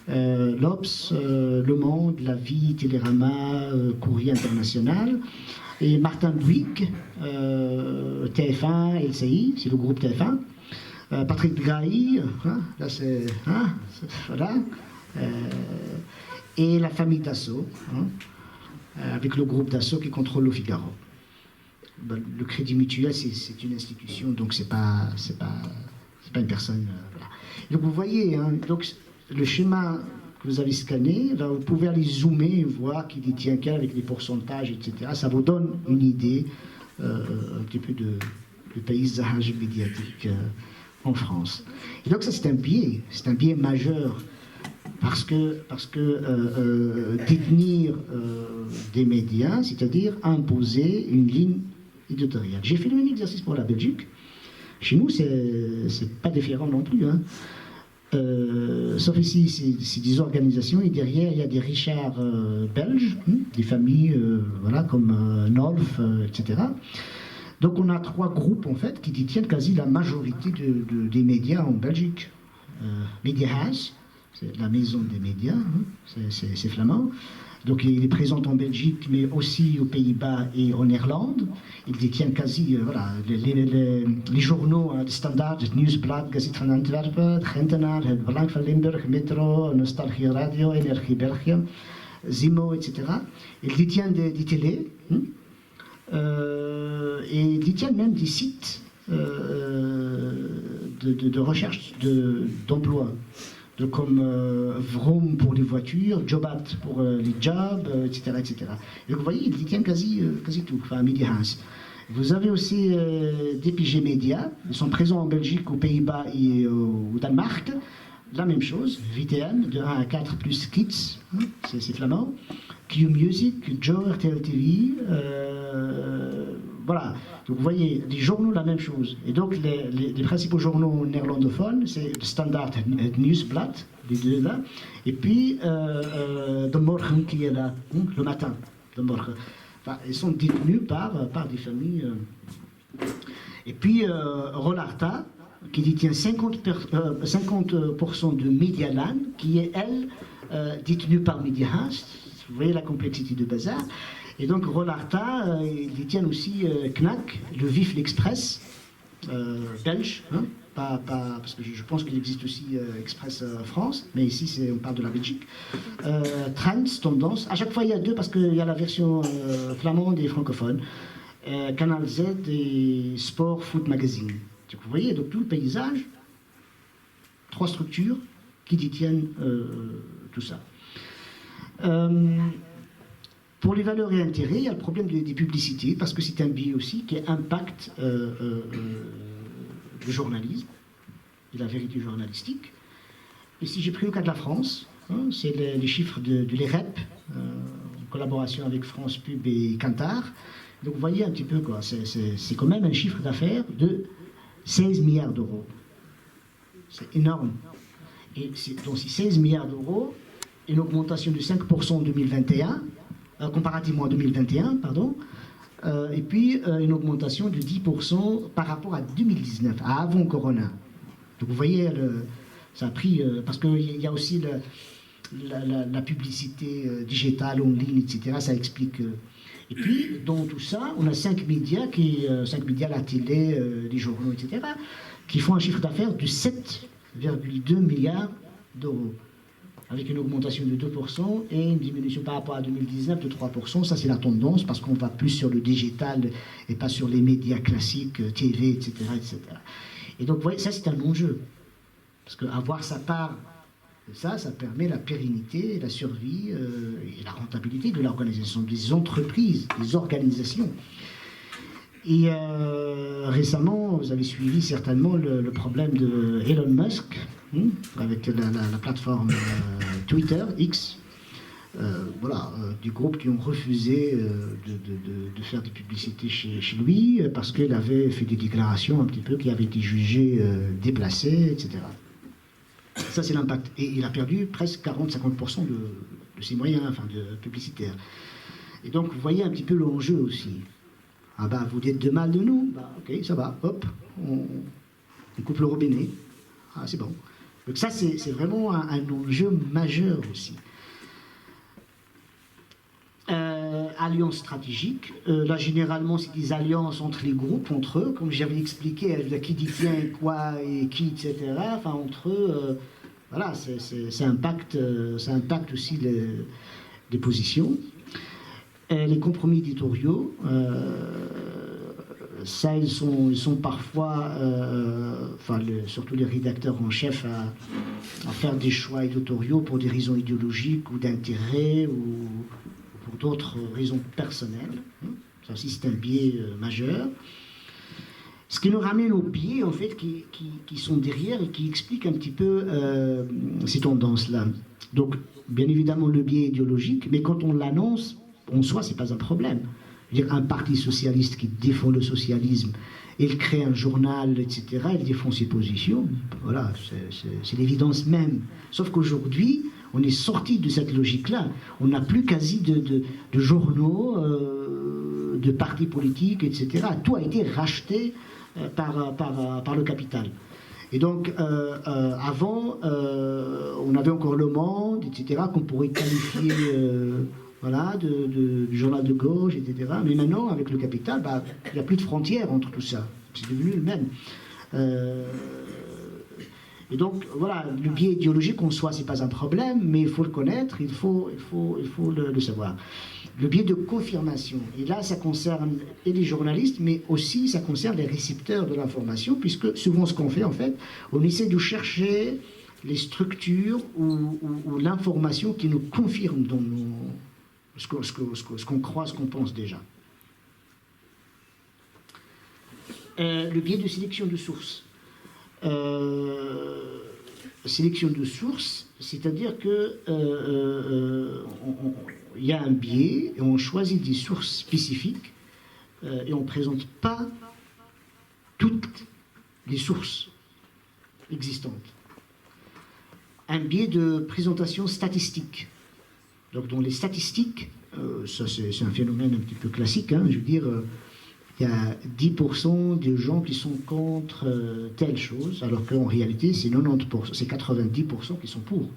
l'Obs, Le Monde, La Vie, Télérama, Courrier International. Et Martin Bouygues, TF1, LCI, c'est le groupe TF1. Patrick Drahi, hein, là c'est... Hein, voilà. Et la famille Dassault, hein, avec le groupe Dassault qui contrôle le Figaro. Ben, le Crédit Mutuel, c'est une institution, donc c'est pas une personne. Voilà. Donc vous voyez, hein, donc, le schéma que vous avez scanné, là, vous pouvez aller zoomer et voir qui détient quel avec les pourcentages, etc. Ça vous donne une idée un petit peu de paysage médiatique en France. Et donc ça c'est un biais majeur. Parce que détenir des médias, c'est-à-dire imposer une ligne éditoriale. J'ai fait le même exercice pour la Belgique. Chez nous, c'est pas différent non plus. Hein. Sauf ici, c'est des organisations et derrière, il y a des Richards belges, des familles voilà, comme Nolf, etc. Donc on a 3 groupes en fait qui détiennent quasi la majorité des médias en Belgique. Mediahuis, c'est la maison des médias, hein, c'est flamand. Donc il est présent en Belgique, mais aussi aux Pays-Bas et en Irlande. Il détient quasi voilà, les journaux, le Standard, het Nieuwsblad, Gazette van Antwerpen, het Gentenaar, het Belang van Limburg, Metro, Nostalgie Radio, Energie België, Zimo, etc. Il détient des télés, et il détient même des sites de recherche d'emploi. Comme Vroom pour les voitures, Jobat pour les jobs, etc., etc. Et vous voyez, il détient quasi tout, enfin Mediahuis. Vous avez aussi DPG Media, ils sont présents en Belgique, aux Pays-Bas et au Danemark. La même chose, VTM, de 1 à 4 plus Kids, hein, c'est flamand. Q Music, Joe, RTL TV, voilà. Donc vous voyez, les journaux, la même chose. Et donc les principaux journaux néerlandophones, c'est le Standard et le Nieuwsblad, les deux là. Et puis De Morgen qui est là, le matin, De Morgen. Enfin, ils sont détenus par des familles. Et puis Rolarta, qui détient 50% de Medialand, qui est, elle, détenue par Mediahuis. Vous voyez la complexité de bazar. Et donc Rolarta, ils détiennent aussi Knack, le Vif l'Express, belge, hein, parce que je pense qu'il existe aussi Express France, mais ici on parle de la Belgique. Trends, Tendance, à chaque fois il y a 2 parce qu'il y a la version flamande et francophone. Canal Z et Sport Foot Magazine. Donc, vous voyez, donc tout le paysage, 3 structures qui détiennent tout ça. Pour les valeurs et intérêts, il y a le problème des publicités, parce que c'est un biais aussi qui impacte le journalisme et la vérité journalistique. Et si j'ai pris le cas de la France, hein, c'est les chiffres de l'EREP, en collaboration avec France Pub et Kantar. Donc vous voyez un petit peu, quoi, c'est quand même un chiffre d'affaires de 16 milliards d'euros. C'est énorme. Et donc ces 16 milliards d'euros, une augmentation de 5% en 2021, comparativement à 2021, pardon, et puis une augmentation de 10% par rapport à 2019, à avant Corona. Donc vous voyez, ça a pris, parce qu'il y a aussi la publicité digitale en ligne, etc. Ça explique. Et puis, dans tout ça, on a 5 médias, 5 médias, la télé, les journaux, etc., qui font un chiffre d'affaires de 7,2 milliards d'euros, avec une augmentation de 2% et une diminution par rapport à 2019 de 3%. Ça, c'est la tendance, parce qu'on va plus sur le digital et pas sur les médias classiques, TV, etc., etc. Et donc, vous voyez, ça, c'est un enjeu. Parce qu'avoir sa part, ça permet la pérennité, la survie et la rentabilité de l'organisation, des entreprises, des organisations. Et récemment, vous avez suivi certainement le problème de Elon Musk, avec la plateforme Twitter, X, du groupe qui ont refusé de faire des publicités chez lui parce qu'il avait fait des déclarations un petit peu qui avaient été jugées déplacées, etc. Ça, c'est l'impact. Et il a perdu presque 40-50% de ses moyens, enfin, de publicitaires. Et donc, vous voyez un petit peu l'enjeu aussi. Ah bah, vous dites de mal de nous, bah, ok, ça va, hop, on coupe le robinet. Ah, c'est bon. Donc ça, c'est vraiment un enjeu majeur aussi. Alliance stratégique. Là, généralement, c'est des alliances entre les groupes, entre eux, comme j'avais expliqué, qui dit tiens, quoi, et qui, etc. Enfin, entre eux, voilà, ça impacte aussi les positions. Les compromis éditoriaux, ça, ils sont parfois, surtout les rédacteurs en chef, à faire des choix éditoriaux pour des raisons idéologiques ou d'intérêt ou pour d'autres raisons personnelles. Ça aussi, c'est un biais majeur. Ce qui nous ramène aux biais, en fait, qui sont derrière et qui expliquent un petit peu ces tendances-là. Donc, bien évidemment, le biais idéologique, mais quand on l'annonce, en soi, c'est pas un problème. C'est-à-dire, un parti socialiste qui défend le socialisme, il crée un journal, etc., il défend ses positions, voilà, c'est l'évidence même. Sauf qu'aujourd'hui, on est sorti de cette logique-là. On n'a plus quasi de journaux, de partis politiques, etc. Tout a été racheté par le capital. Et donc, avant, on avait encore Le Monde, etc., qu'on pourrait qualifier du journal de gauche, etc. Mais maintenant, avec le capital, il n'y a plus de frontières entre tout ça. C'est devenu le même. Et donc, voilà, le biais idéologique en soi, ce n'est pas un problème, mais il faut le connaître, il faut le savoir. Le biais de confirmation, et là, ça concerne et les journalistes, mais aussi ça concerne les récepteurs de l'information, puisque souvent, ce qu'on fait, en fait, on essaie de chercher les structures ou l'information qui nous confirme dans ce qu'on croit, ce qu'on pense déjà. Le biais de sélection de sources. Sélection de sources, c'est-à-dire que il y a un biais et on choisit des sources spécifiques et on ne présente pas toutes les sources existantes. Un biais de présentation statistique. Donc dans les statistiques, ça c'est un phénomène un petit peu classique, je veux dire, il y a 10% des gens qui sont contre telle chose, alors qu'en réalité c'est 90%, c'est 90% qui sont pour.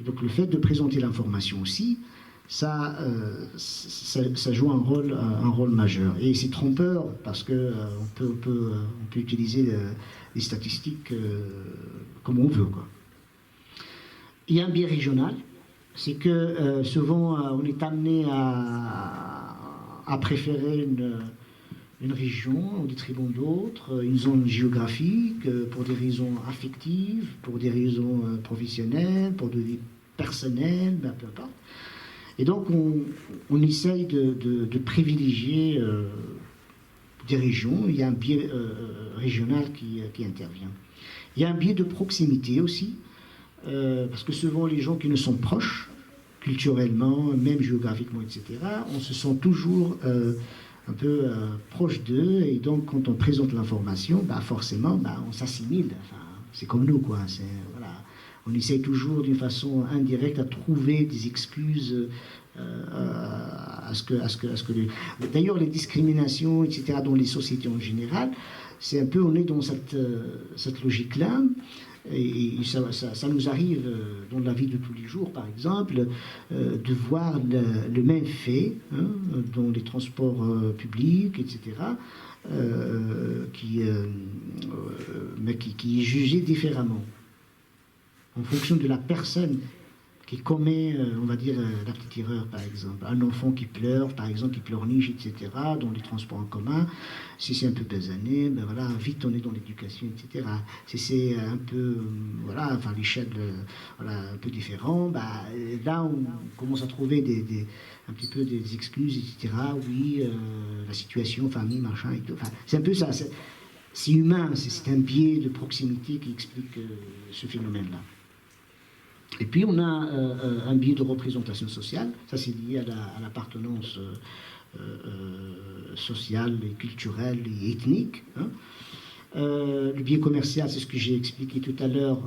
Et donc le fait de présenter l'information aussi, ça joue un rôle majeur. Et c'est trompeur parce que on peut utiliser les statistiques comme on veut, quoi. Il y a un biais régional, c'est que souvent on est amené à préférer une région au détriment d'autres, une zone géographique, pour des raisons affectives, pour des raisons professionnelles, pour des vies personnelles, peu importe. Et donc on essaye de privilégier des régions. Il y a un biais régional qui intervient. Il y a un biais de proximité aussi, parce que souvent les gens qui nous sont proches, culturellement, même géographiquement, etc., on se sent toujours un peu proche d'eux, et donc quand on présente l'information, forcément, on s'assimile. Enfin, c'est comme nous, quoi. Voilà. On essaie toujours d'une façon indirecte à trouver des excuses à ce que les... D'ailleurs, les discriminations, etc., dans les sociétés en général, c'est un peu, on est dans cette logique-là. Et ça nous arrive dans la vie de tous les jours, par exemple, de voir le même fait hein, dans les transports publics, etc., mais qui est jugé différemment en fonction de la personne qui commet, on va dire, la petite erreur, par exemple. Un enfant qui pleure, par exemple, qui pleurniche, etc., dans les transports en commun, si c'est un peu basané, ben voilà, vite on est dans l'éducation, etc. Si c'est un peu, voilà, enfin l'échelle, voilà, un peu différent, ben, là on commence à trouver un petit peu des excuses, etc. Oui, la situation, famille, machin, et tout. Enfin, c'est un peu ça, c'est humain, c'est un biais de proximité qui explique ce phénomène-là. Et puis on a un biais de représentation sociale, ça c'est lié à l'appartenance sociale, et culturelle et ethnique. Hein. Le biais commercial, c'est ce que j'ai expliqué tout à l'heure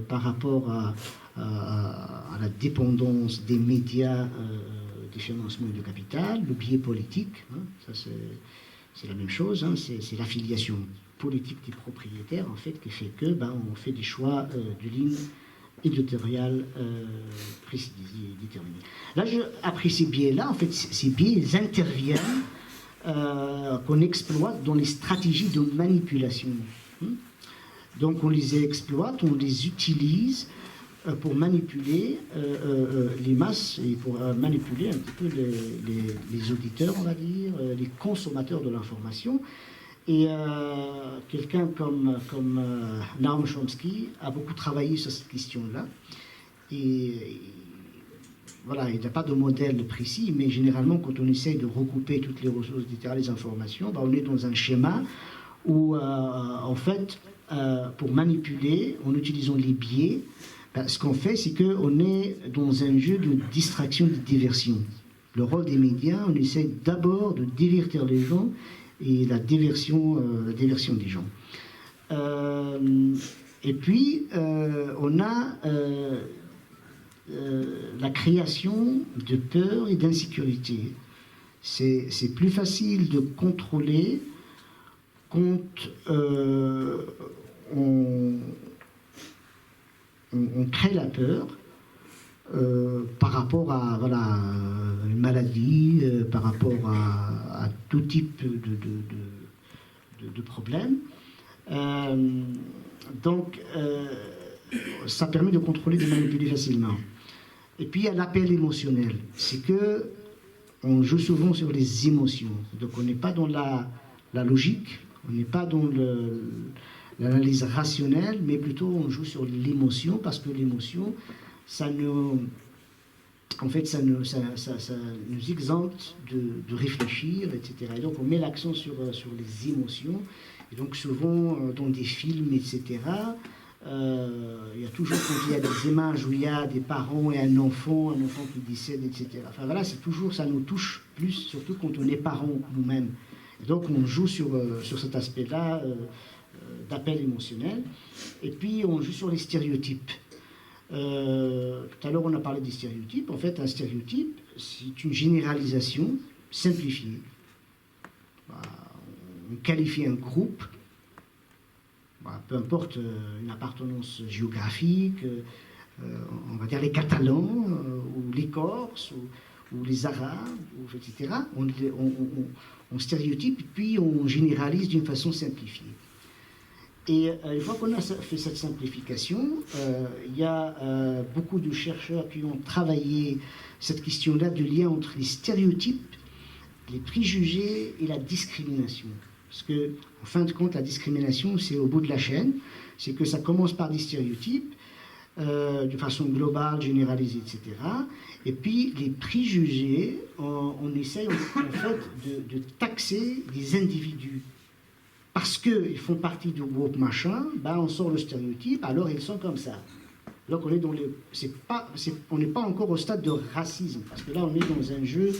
par rapport à la dépendance des médias des financements du capital. Le biais politique, hein, ça c'est la même chose, hein, c'est l'affiliation politique des propriétaires en fait qui fait que on fait des choix de ligne éditorial précis, déterminé. Là, après ces biais-là, en fait, ces biais interviennent qu'on exploite dans les stratégies de manipulation. Donc, on les exploite, on les utilise pour manipuler les masses et pour manipuler un petit peu les auditeurs, on va dire, les consommateurs de l'information. Et quelqu'un comme Noam Chomsky a beaucoup travaillé sur cette question-là. Et voilà, il n'y a pas de modèle précis, mais généralement, quand on essaye de recouper toutes les ressources littéraires, les informations, on est dans un schéma où, en fait, pour manipuler, en utilisant les biais, ce qu'on fait, c'est qu'on est dans un jeu de distraction, de diversion. Le rôle des médias, on essaie d'abord de divertir les gens et la diversion des gens. Et puis, on a la création de peur et d'insécurité. C'est plus facile de contrôler quand on crée la peur par rapport à voilà, une maladie, par rapport à tout type de problème. Donc, ça permet de contrôler, de manipuler facilement. Et puis, il y a l'appel émotionnel. C'est que on joue souvent sur les émotions. Donc, on n'est pas dans la logique, on n'est pas dans l'analyse rationnelle, mais plutôt on joue sur l'émotion, parce que l'émotion, ça nous exempte de réfléchir, etc. Et donc on met l'accent sur les émotions. Et donc souvent dans des films, etc., il y a toujours, quand il y a des images où il y a des parents et un enfant qui décède, etc. Enfin voilà, c'est toujours, ça nous touche plus, surtout quand on est parents nous-mêmes. Et donc on joue sur cet aspect-là d'appel émotionnel. Et puis on joue sur les stéréotypes. Tout à l'heure, on a parlé des stéréotypes. En fait, un stéréotype, c'est une généralisation simplifiée. On qualifie un groupe, peu importe une appartenance géographique, on va dire les Catalans, ou les Corses, ou les Arabes, etc. On stéréotype, puis on généralise d'une façon simplifiée. Et une fois qu'on a fait cette simplification, il y a beaucoup de chercheurs qui ont travaillé cette question-là de lien entre les stéréotypes, les préjugés et la discrimination. Parce que, en fin de compte, la discrimination, c'est au bout de la chaîne. C'est que ça commence par des stéréotypes, de façon globale, généralisée, etc. Et puis, les préjugés, on essaye en fait de taxer des individus. Parce qu'ils font partie du groupe machin, on sort le stéréotype, alors ils sont comme ça. Donc on est dans on n'est pas encore au stade de racisme, parce que là on est dans un jeu,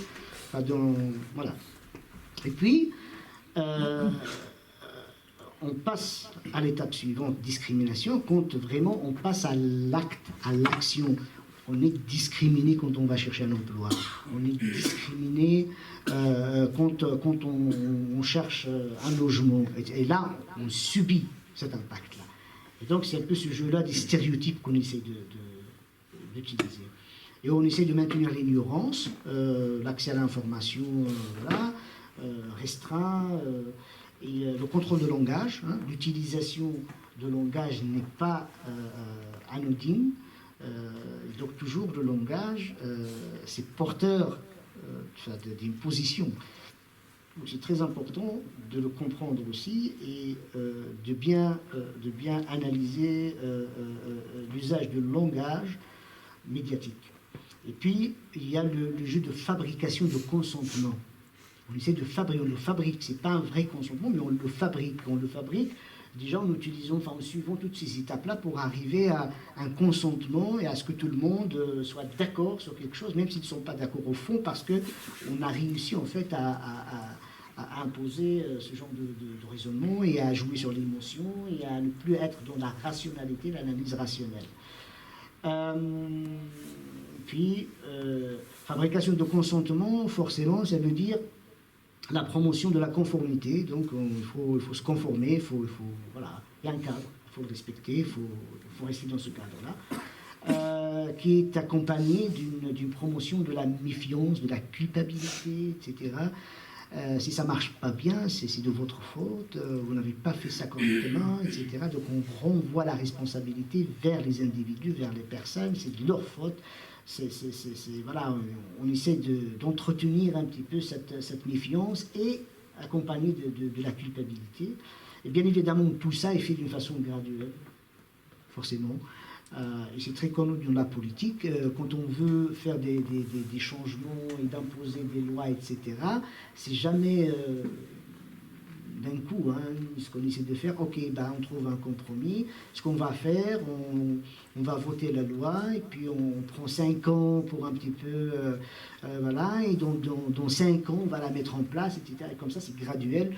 voilà. Et puis, on passe à l'étape suivante, discrimination, quand vraiment on passe à l'acte, à l'action. On est discriminé quand on va chercher un emploi. On est discriminé quand on cherche un logement. Et là, on subit cet impact-là. Et donc c'est un peu ce jeu-là des stéréotypes qu'on essaie d'utiliser. Et on essaie de maintenir l'ignorance, l'accès à l'information voilà, restreint, et le contrôle de langage. Hein, l'utilisation de langage n'est pas anodine. Donc toujours le langage, c'est porteur d'une position. C'est très important de le comprendre aussi et de bien analyser l'usage de langage médiatique. Et puis, il y a le jeu de fabrication de consentement. On essaie de fabriquer, on le fabrique, c'est pas un vrai consentement, mais on le fabrique. On le fabrique, déjà en utilisant, enfin en suivant toutes ces étapes-là pour arriver à un consentement et à ce que tout le monde soit d'accord sur quelque chose, même s'ils ne sont pas d'accord au fond, parce qu'on a réussi en fait à imposer ce genre de raisonnement et à jouer sur l'émotion et à ne plus être dans la rationalité, l'analyse rationnelle. Puis, fabrication de consentement, forcément, ça veut dire la promotion de la conformité. Donc, il faut se conformer, voilà, il y a un cadre, il faut le respecter, il faut rester dans ce cadre-là, qui est accompagné d'une promotion de la méfiance, de la culpabilité, etc. Si ça ne marche pas bien, c'est de votre faute, vous n'avez pas fait ça correctement, etc. Donc on renvoie la responsabilité vers les individus, vers les personnes, c'est de leur faute. Voilà, on essaie d'entretenir un petit peu cette méfiance et accompagné de la culpabilité. Et bien évidemment, tout ça est fait d'une façon graduelle, forcément. Et c'est très connu dans la politique, quand on veut faire des changements et d'imposer des lois, etc., c'est jamais d'un coup. Hein, ce qu'on essaie de faire, ok, ben, on trouve un compromis, ce qu'on va faire, on va voter la loi, et puis on prend 5 ans pour un petit peu, voilà, et dans 5 ans, on va la mettre en place, etc. Et comme ça, c'est graduel.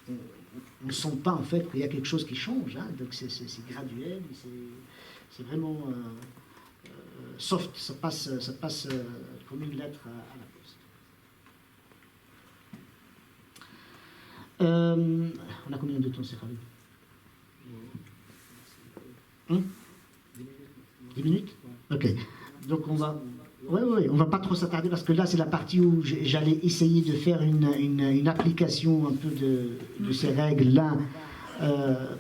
On ne sent pas, en fait, qu'il y a quelque chose qui change, hein, donc c'est graduel, c'est vraiment soft, ça passe comme une lettre à la poste. On a combien de temps, c'est Khalid? 10 minutes? Ok. Donc on va... Oui, on va pas trop s'attarder parce que là c'est la partie où j'allais essayer de faire une application un peu de ces règles-là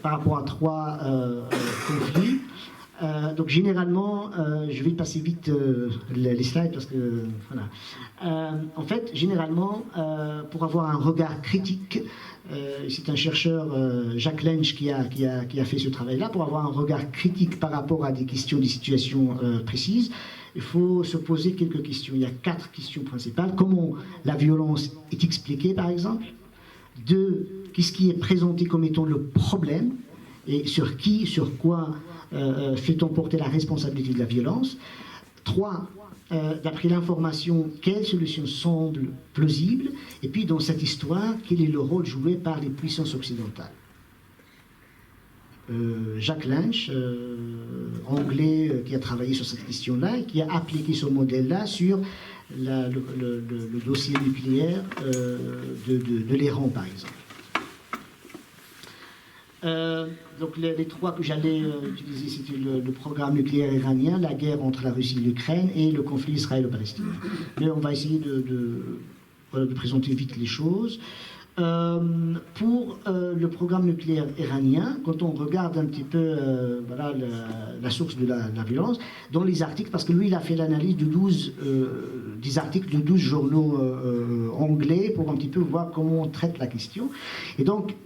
par rapport à 3 conflits. Donc généralement, je vais passer vite les slides parce que voilà. En fait, généralement, pour avoir un regard critique, c'est un chercheur, Jack Lynch, qui a fait ce travail-là, pour avoir un regard critique par rapport à des questions, des situations précises, il faut se poser quelques questions. Il y a 4 questions principales. Comment la violence est expliquée, par exemple? 2, qu'est-ce qui est présenté comme étant le problème? Et sur qui, sur quoi fait-on porter la responsabilité de la violence? 3, d'après l'information, quelle solution semble plausible? Et puis, dans cette histoire, quel est le rôle joué par les puissances occidentales? Jack Lynch, anglais, qui a travaillé sur cette question-là et qui a appliqué ce modèle-là sur le dossier nucléaire de l'Iran, par exemple. Donc les 3 que j'allais utiliser, c'était le programme nucléaire iranien, la guerre entre la Russie et l'Ukraine et le conflit israélo-palestinien. Mais on va essayer de présenter vite les choses. Pour le programme nucléaire iranien, quand on regarde un petit peu voilà, la source de la violence, dans les articles, parce que lui il a fait l'analyse de des articles de 12 journaux anglais pour un petit peu voir comment on traite la question. Et donc,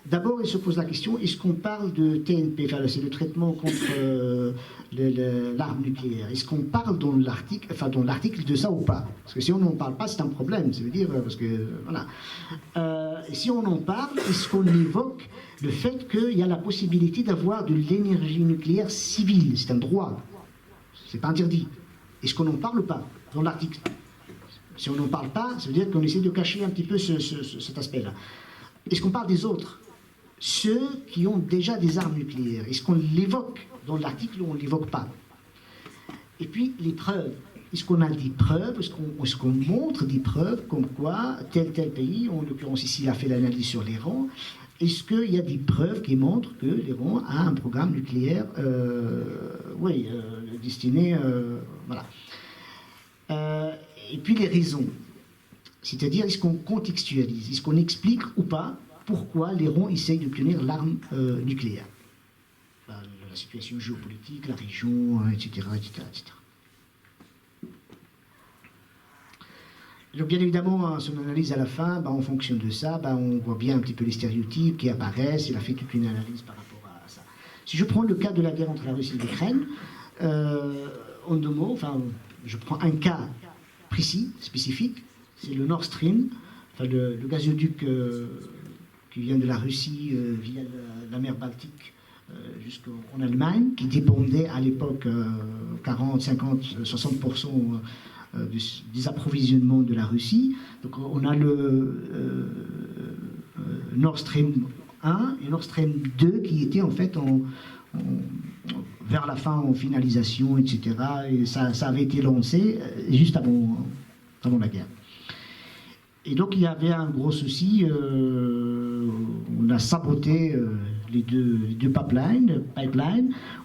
d'abord il se pose la question, est-ce qu'on parle de TNP, enfin, c'est le traitement contre l'arme nucléaire, est-ce qu'on parle dans l'article de ça ou pas? Parce que si on n'en parle pas, c'est un problème, ça veut dire, parce que, voilà. Si on en parle, est-ce qu'on évoque le fait qu'il y a la possibilité d'avoir de l'énergie nucléaire civile? C'est un droit, c'est pas interdit. Est-ce qu'on n'en parle pas dans l'article? Si on n'en parle pas, ça veut dire qu'on essaie de cacher un petit peu cet aspect-là. Est-ce qu'on parle des autres? Ceux qui ont déjà des armes nucléaires, est-ce qu'on l'évoque dans l'article ou on ne l'évoque pas? Et puis les preuves. Est-ce qu'on a des preuves? Est-ce qu'on montre des preuves comme quoi tel pays, en l'occurrence ici, a fait l'analyse sur l'Iran, est-ce qu'il y a des preuves qui montrent que l'Iran a un programme nucléaire destiné... voilà. Et puis les raisons. C'est-à-dire, est-ce qu'on contextualise, est-ce qu'on explique ou pas pourquoi l'Iran essaye d'obtenir l'arme nucléaire? La situation géopolitique, la région, etc., etc., etc. Donc, bien évidemment, son analyse à la fin, en fonction de ça, on voit bien un petit peu les stéréotypes qui apparaissent. Il a fait toute une analyse par rapport à ça. Si je prends le cas de la guerre entre la Russie et l'Ukraine, en 2 mots, je prends un cas précis, spécifique, c'est le Nord Stream, le gazoduc qui vient de la Russie via la mer Baltique jusqu'en Allemagne, qui dépendait à l'époque 40, 50, 60% des approvisionnements de la Russie. Donc on a le Nord Stream 1 et Nord Stream 2 qui étaient en fait vers la fin en finalisation, etc. Et ça avait été lancé juste avant la guerre. Et donc il y avait un gros souci, on a saboté les deux pipelines,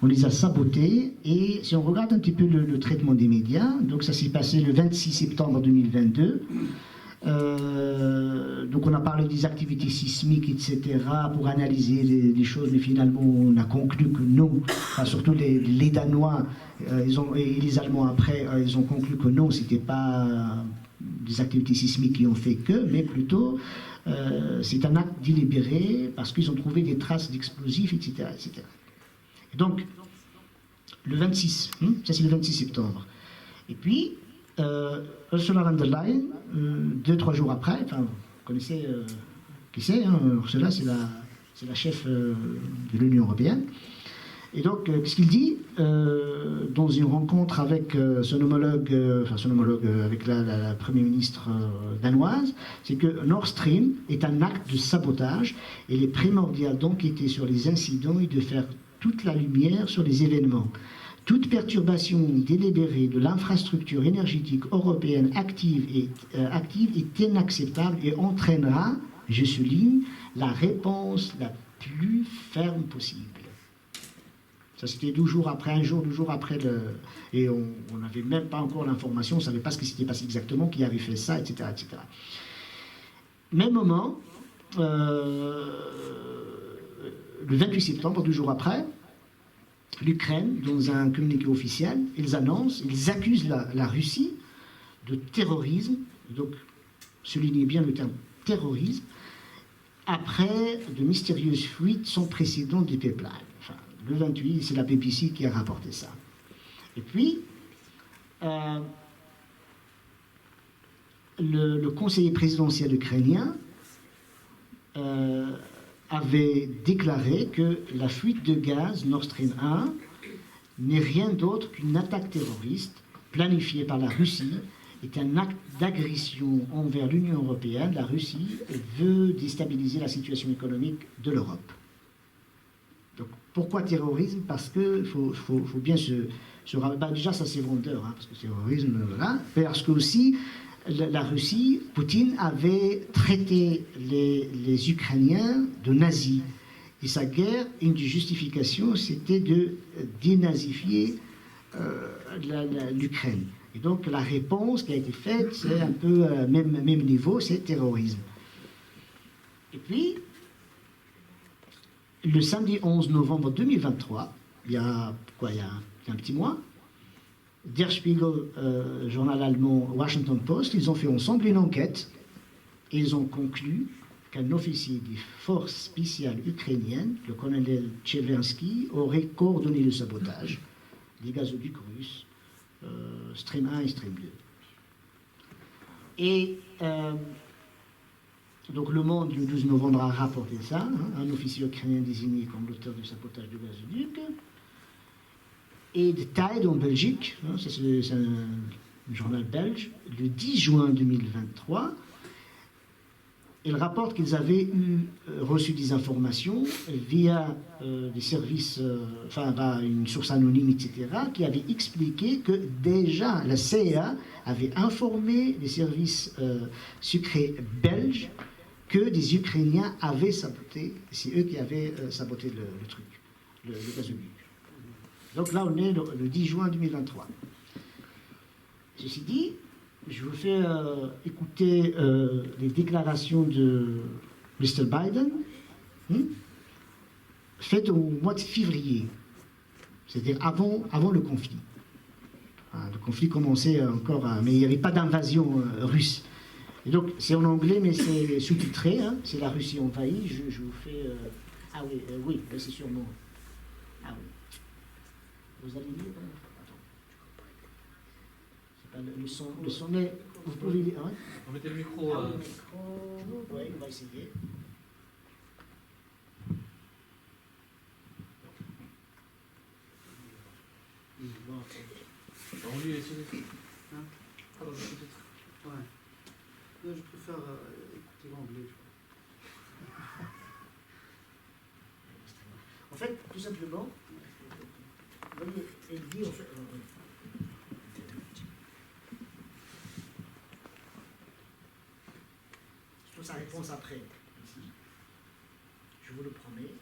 on les a sabotés, et si on regarde un petit peu le traitement des médias, donc ça s'est passé le 26 septembre 2022, donc on a parlé des activités sismiques, etc., pour analyser les choses, mais finalement on a conclu que non, surtout les Danois et les Allemands après, ils ont conclu que non, c'était pas des activités sismiques qui ont fait que, mais plutôt c'est un acte délibéré parce qu'ils ont trouvé des traces d'explosifs, etc., etc. Et donc, le 26, ça c'est le 26 septembre. Et puis, Ursula von der Leyen, 2-3 jours après, vous connaissez qui c'est, Ursula, c'est la chef de l'Union européenne. Et donc, qu'est-ce qu'il dit dans une rencontre avec son homologue avec la Première ministre danoise, c'est que Nord Stream est un acte de sabotage et il est primordial d'enquêter sur les incidents et de faire toute la lumière sur les événements. Toute perturbation délibérée de l'infrastructure énergétique européenne active est inacceptable et entraînera, je souligne, la réponse la plus ferme possible. Ça, c'était 2 jours après, 2 jours après et on n'avait même pas encore l'information, on ne savait pas ce qui s'était passé exactement, qui avait fait ça, etc., etc. Même moment, le 28 septembre, 2 jours après, l'Ukraine, dans un communiqué officiel, ils accusent la Russie de terrorisme, donc soulignez bien le terme terrorisme, après de mystérieuses fuites sans précédent des pipelines. Le 28, c'est la BBC qui a rapporté ça. Et puis, le conseiller présidentiel ukrainien avait déclaré que la fuite de gaz Nord Stream 1 n'est rien d'autre qu'une attaque terroriste planifiée par la Russie, est un acte d'agression envers l'Union européenne. La Russie veut déstabiliser la situation économique de l'Europe. Donc, pourquoi terrorisme? Parce qu'il faut bien déjà, ça c'est vendeur, parce que terrorisme, voilà. Parce que aussi, la Russie, Poutine avait traité les Ukrainiens de nazis. Et sa guerre, une des justifications, c'était de dénazifier l'Ukraine. Et donc la réponse qui a été faite, c'est un peu même niveau, c'est terrorisme. Et puis, le samedi 11 novembre 2023, il y a un petit mois, Der Spiegel, journal allemand, Washington Post, ils ont fait ensemble une enquête et ils ont conclu qu'un officier des forces spéciales ukrainiennes, le colonel Tchevensky, aurait coordonné le sabotage des gazoducs russes, Stream 1 et Stream 2. Et donc Le Monde, le 12 novembre, a rapporté ça, un officier ukrainien désigné comme l'auteur du sabotage du gazoduc. Et The Tide en Belgique, c'est un journal belge, le 10 juin 2023, il rapporte qu'ils avaient reçu des informations via des services, une source anonyme, etc., qui avait expliqué que déjà la CIA avait informé les services secrets belges que des Ukrainiens avaient saboté, c'est eux qui avaient saboté le truc, le gazoduc. Donc là, on est le 10 juin 2023. Ceci dit, je vous fais écouter les déclarations de Mr. Biden, faites au mois de février, c'est-à-dire avant le conflit. Le conflit commençait encore, mais il n'y avait pas d'invasion russe. Et donc, c'est en anglais, mais c'est sous-titré, hein, c'est la Russie envahie. Je vous fais... ah oui, oui, c'est sûrement... Ah oui. Vous allez lire attends. C'est pas le son est... Vous pouvez lire, hein? On mettait le micro... Ah, le micro... Oui, on va essayer. On lui laisse le hein? Alors, Ouais. Non, je préfère écouter l'anglais. En fait, tout simplement, elle dit en fait. Je trouve sa réponse après. Ici. Je vous le promets,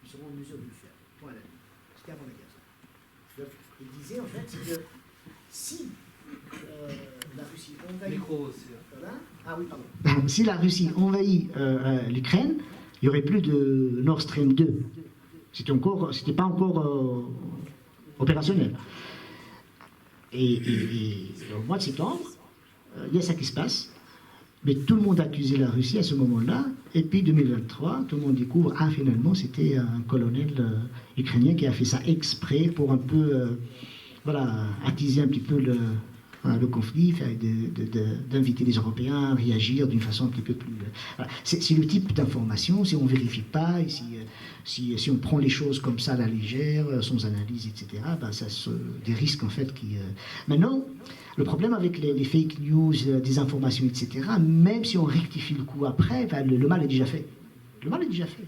nous serons en mesure de le faire. Point à la ligne. C'était avant la guerre. Donc, il disait en fait que si la Russie envahit. micro aussi. Voilà. Ah oui, pardon. Si la Russie envahit l'Ukraine, il n'y aurait plus de Nord Stream 2. C'était pas encore opérationnel. Et au mois de septembre, il y a ça qui se passe. Mais tout le monde accusait la Russie à ce moment-là. Et puis 2023, tout le monde découvre, ah finalement c'était un colonel ukrainien qui a fait ça exprès pour un peu, voilà, attiser un petit peu le conflit, d'inviter les Européens à réagir d'une façon un petit peu plus... Voilà. C'est le type d'information, si on ne vérifie pas, et si on prend les choses comme ça à la légère, sans analyse, etc., ben ça des risques en fait qui... Maintenant, le problème avec les fake news, des informations, etc., même si on rectifie le coup après, ben, le mal est déjà fait. Le mal est déjà fait.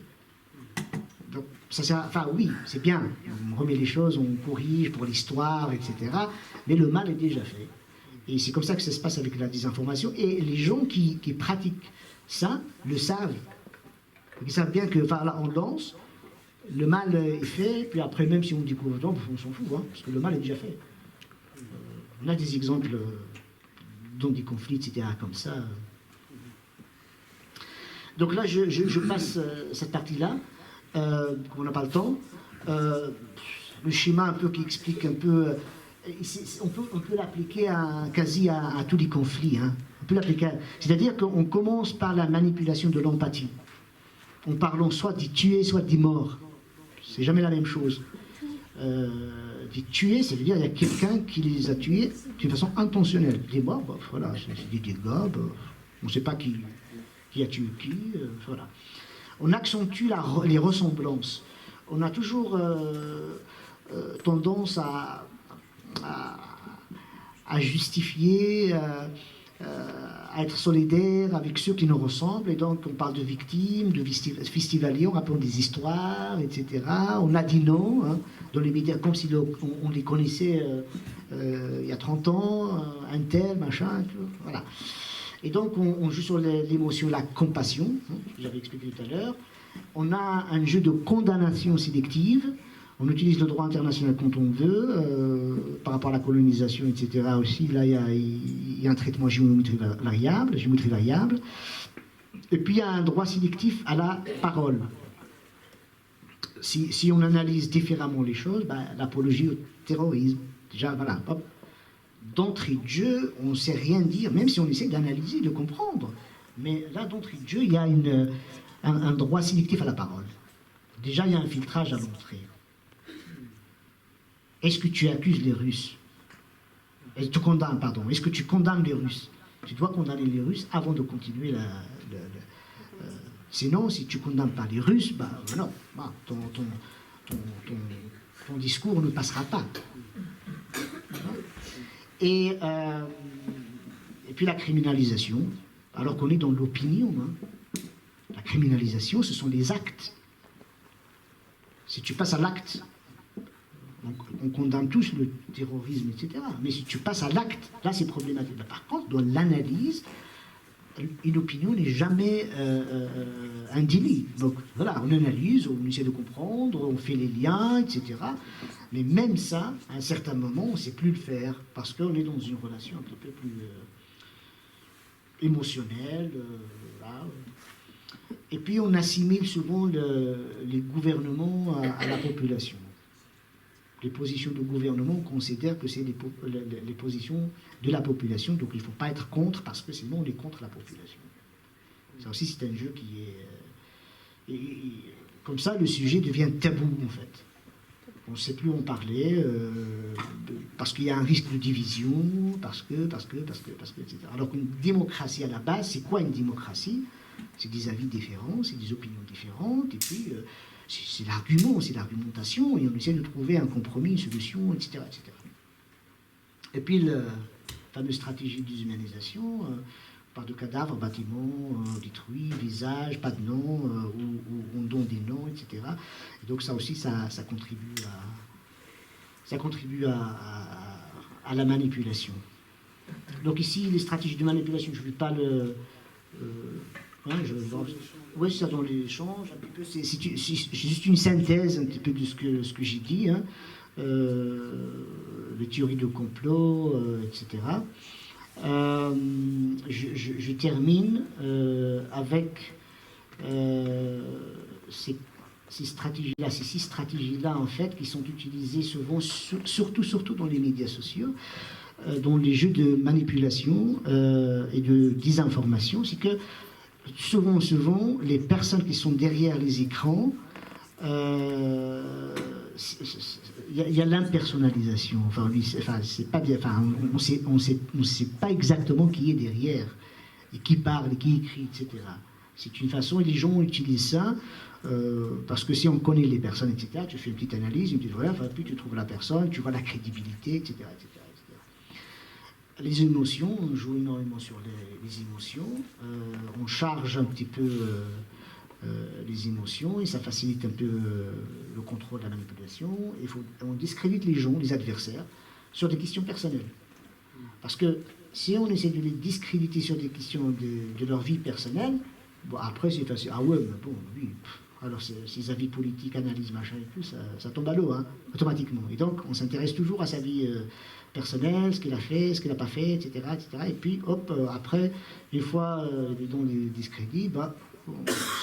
Donc, enfin oui, c'est bien, on remet les choses, on corrige pour l'histoire, etc., mais le mal est déjà fait. Et c'est comme ça que ça se passe avec la désinformation. Et les gens qui pratiquent ça le savent. Ils savent bien que, enfin là, on lance, le mal est fait, puis après, même si on découvre autant, on s'en fout, hein, parce que le mal est déjà fait. On a des exemples dans des conflits, etc., comme ça. Donc là, je passe cette partie-là, on n'a pas le temps. Le schéma un peu qui explique un peu... on peut l'appliquer quasi à tous les conflits. Hein. On peut l'appliquer. C'est-à-dire qu'on commence par la manipulation de l'empathie. En parlant soit d'y tuer, soit d'y mort. C'est jamais la même chose. D'y tuer, ça veut dire qu'il y a quelqu'un qui les a tués d'une façon intentionnelle. Des morts, bah, voilà, c'est des dégâts, bah, on ne sait pas qui a tué qui, voilà. On accentue les ressemblances. On a toujours tendance à justifier, à être solidaire avec ceux qui nous ressemblent, et donc on parle de victimes, de festivaliers, on raconte des histoires, etc. On a dit non, hein, dans les médias, comme si on les connaissait il y a 30 ans, un tel, machin, voilà. Et donc on joue sur l'émotion, la compassion, hein, j'avais expliqué tout à l'heure. On a un jeu de condamnation sélective. On utilise le droit international quand on veut, par rapport à la colonisation, etc. aussi. Là, il y a un traitement géométrie variable. Et puis, il y a un droit sélectif à la parole. Si on analyse différemment les choses, ben, l'apologie au terrorisme, déjà, voilà, hop, d'entrée de jeu, on ne sait rien dire, même si on essaie d'analyser, de comprendre. Mais là, d'entrée de jeu, il y a un droit sélectif à la parole. Déjà, il y a un filtrage à l'entrée. Est-ce que tu accuses les Russes? Est-ce que tu condamnes les Russes? Tu dois condamner les Russes avant de continuer sinon, si tu ne condamnes pas les Russes, bah, non, bah, ton discours ne passera pas. Et puis la criminalisation, alors qu'on est dans l'opinion. Hein. La criminalisation, ce sont les actes. Si tu passes à l'acte, on condamne tous le terrorisme, etc. Mais si tu passes à l'acte, là c'est problématique. Mais par contre, dans l'analyse, une opinion n'est jamais un délit. Donc voilà, on analyse, on essaie de comprendre, on fait les liens, etc. Mais même ça, à un certain moment, on ne sait plus le faire parce qu'on est dans une relation un petit peu plus émotionnelle. Voilà. Et puis on assimile souvent les gouvernements à la population. Les positions de gouvernement, on considère que c'est les positions de la population, donc il ne faut pas être contre, parce que sinon on est contre la population. Ça aussi, c'est un jeu qui est... comme ça, le sujet devient tabou, en fait. On ne sait plus en parler, parce qu'il y a un risque de division, parce que, etc. Alors qu'une démocratie, à la base, c'est quoi une démocratie? C'est des avis différents, c'est des opinions différentes, et puis... c'est l'argument, c'est l'argumentation, et on essaie de trouver un compromis, une solution, etc. etc. Et puis, la fameuse stratégie de déshumanisation, on parle de cadavres, bâtiments détruits, visages, pas de nom, ou on donne des noms, etc. Et donc ça aussi, ça contribue à la manipulation. Donc ici, les stratégies de manipulation, je ne vais pas le... oui, c'est ça dans l'échange, un petit peu. C'est juste une synthèse un petit peu de ce que j'ai dit, hein. Les théories de complot, etc. Je termine avec ces stratégies-là, ces 6 stratégies-là, en fait, qui sont utilisées souvent, surtout dans les médias sociaux, dans les jeux de manipulation et de désinformation. C'est que souvent, les personnes qui sont derrière les écrans, il y a l'impersonnalisation. On ne sait pas exactement qui est derrière, et qui parle, et qui écrit, etc. C'est une façon, et les gens utilisent ça, parce que si on connaît les personnes, etc., tu fais une petite analyse, une petite voilà, puis tu trouves la personne, tu vois la crédibilité, etc., etc. Les émotions, on joue énormément sur les émotions, on charge un petit peu les émotions et ça facilite un peu le contrôle de la manipulation. On discrédite les gens, les adversaires, sur des questions personnelles. Parce que si on essaie de les discréditer sur des questions de leur vie personnelle, bon, après c'est facile. Ah ouais, mais bon, oui. Alors ces avis politiques, analyses, machin et tout, ça tombe à l'eau, hein, automatiquement. Et donc on s'intéresse toujours à sa vie personnelle, ce qu'il a fait, ce qu'il n'a pas fait, etc., etc. Et puis hop, après, une fois dans les discrédits, bah,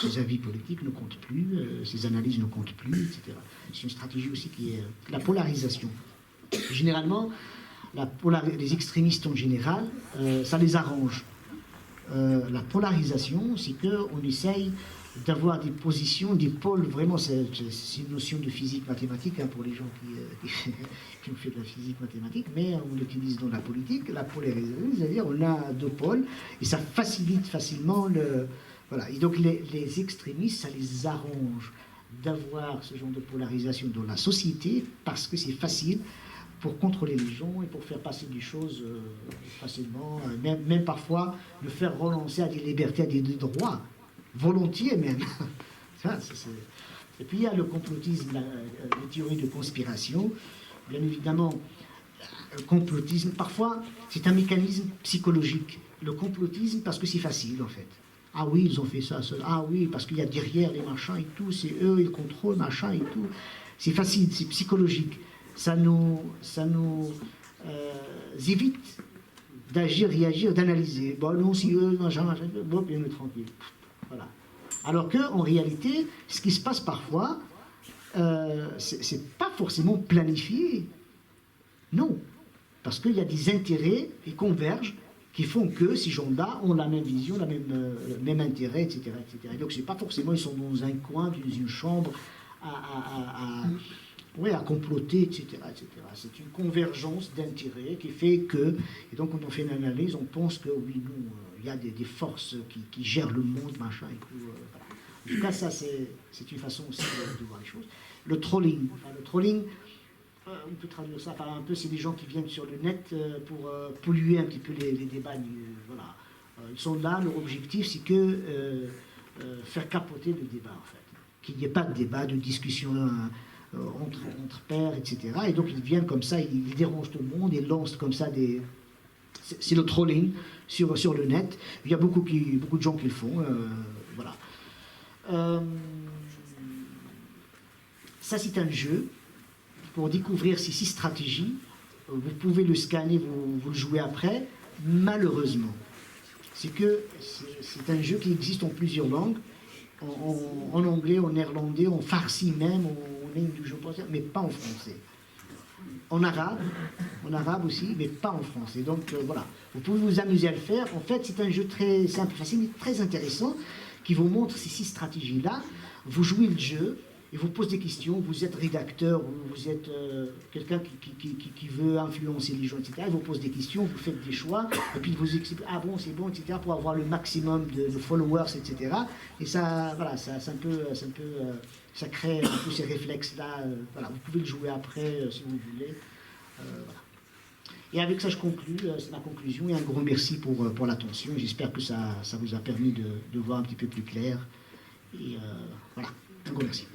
ses avis politiques ne comptent plus, ses analyses ne comptent plus, etc. C'est une stratégie aussi qui est la polarisation. Généralement, les extrémistes en général, ça les arrange. La polarisation, c'est qu'on essaye d'avoir des positions, des pôles, vraiment, c'est une notion de physique mathématique, hein, pour les gens qui ont fait de la physique mathématique, mais on l'utilise dans la politique, la polarisation, c'est-à-dire on a 2 pôles, et ça facilite facilement le... Voilà. Et donc les extrémistes, ça les arrange d'avoir ce genre de polarisation dans la société, parce que c'est facile pour contrôler les gens et pour faire passer des choses facilement, même parfois le faire renoncer à des libertés, à des droits, volontiers même. Et puis il y a le complotisme, les théories de conspiration. Bien évidemment, le complotisme, parfois c'est un mécanisme psychologique. Le complotisme parce que c'est facile en fait. Ah oui, ils ont fait ça, ça. Ah oui, parce qu'il y a derrière les machins et tout, c'est eux, ils contrôlent, machin et tout. C'est facile, c'est psychologique. Ça nous évite d'agir, réagir, d'analyser. Bon, non, si eux, machin, bon, bien, tranquille. Voilà. Alors qu'en réalité, ce qui se passe parfois, c'est pas forcément planifié. Non. Parce qu'il y a des intérêts qui convergent, qui font que ces gens-là ont la même vision, le même intérêt, etc., etc. Et donc, c'est pas forcément, ils sont dans un coin, dans une chambre, à comploter, etc., etc. C'est une convergence d'intérêts qui fait que, et donc quand on fait une analyse, on pense que oui, nous, il y a des forces qui gèrent le monde, machin, et tout. Voilà. En tout cas, ça, c'est une façon aussi de voir les choses. Le trolling. Enfin, le trolling, on peut traduire ça par un peu, c'est des gens qui viennent sur le net pour polluer un petit peu les débats. Voilà. Ils sont là, leur objectif, c'est que faire capoter le débat, en fait. Qu'il n'y ait pas de débat, de discussion entre pairs, etc. Et donc ils viennent comme ça, ils dérangent tout le monde, ils lancent comme ça des... C'est le trolling, sur le net. Il y a beaucoup de gens qui le font. Voilà. Ça, c'est un jeu pour découvrir ces 6 stratégies. Vous pouvez le scanner, vous le jouez après. Malheureusement, c'est un jeu qui existe en plusieurs langues, en anglais, en néerlandais, en farsi même, en hindou, mais pas en français. En arabe aussi, mais pas en français. Donc voilà, vous pouvez vous amuser à le faire. En fait, c'est un jeu très simple, facile, mais très intéressant, qui vous montre ces 6 stratégies-là. Vous jouez le jeu, il vous pose des questions, vous êtes rédacteur, vous êtes quelqu'un qui veut influencer les gens, etc. Il vous pose des questions, vous faites des choix, et puis il vous explique, ah bon, c'est bon, etc., pour avoir le maximum de followers, etc. Et ça, voilà, ça crée un peu ces réflexes-là. Voilà, vous pouvez le jouer après, si vous voulez. Voilà. Et avec ça, je conclus, c'est ma conclusion, et un gros merci pour l'attention. J'espère que ça vous a permis de voir un petit peu plus clair. Et voilà, un gros merci.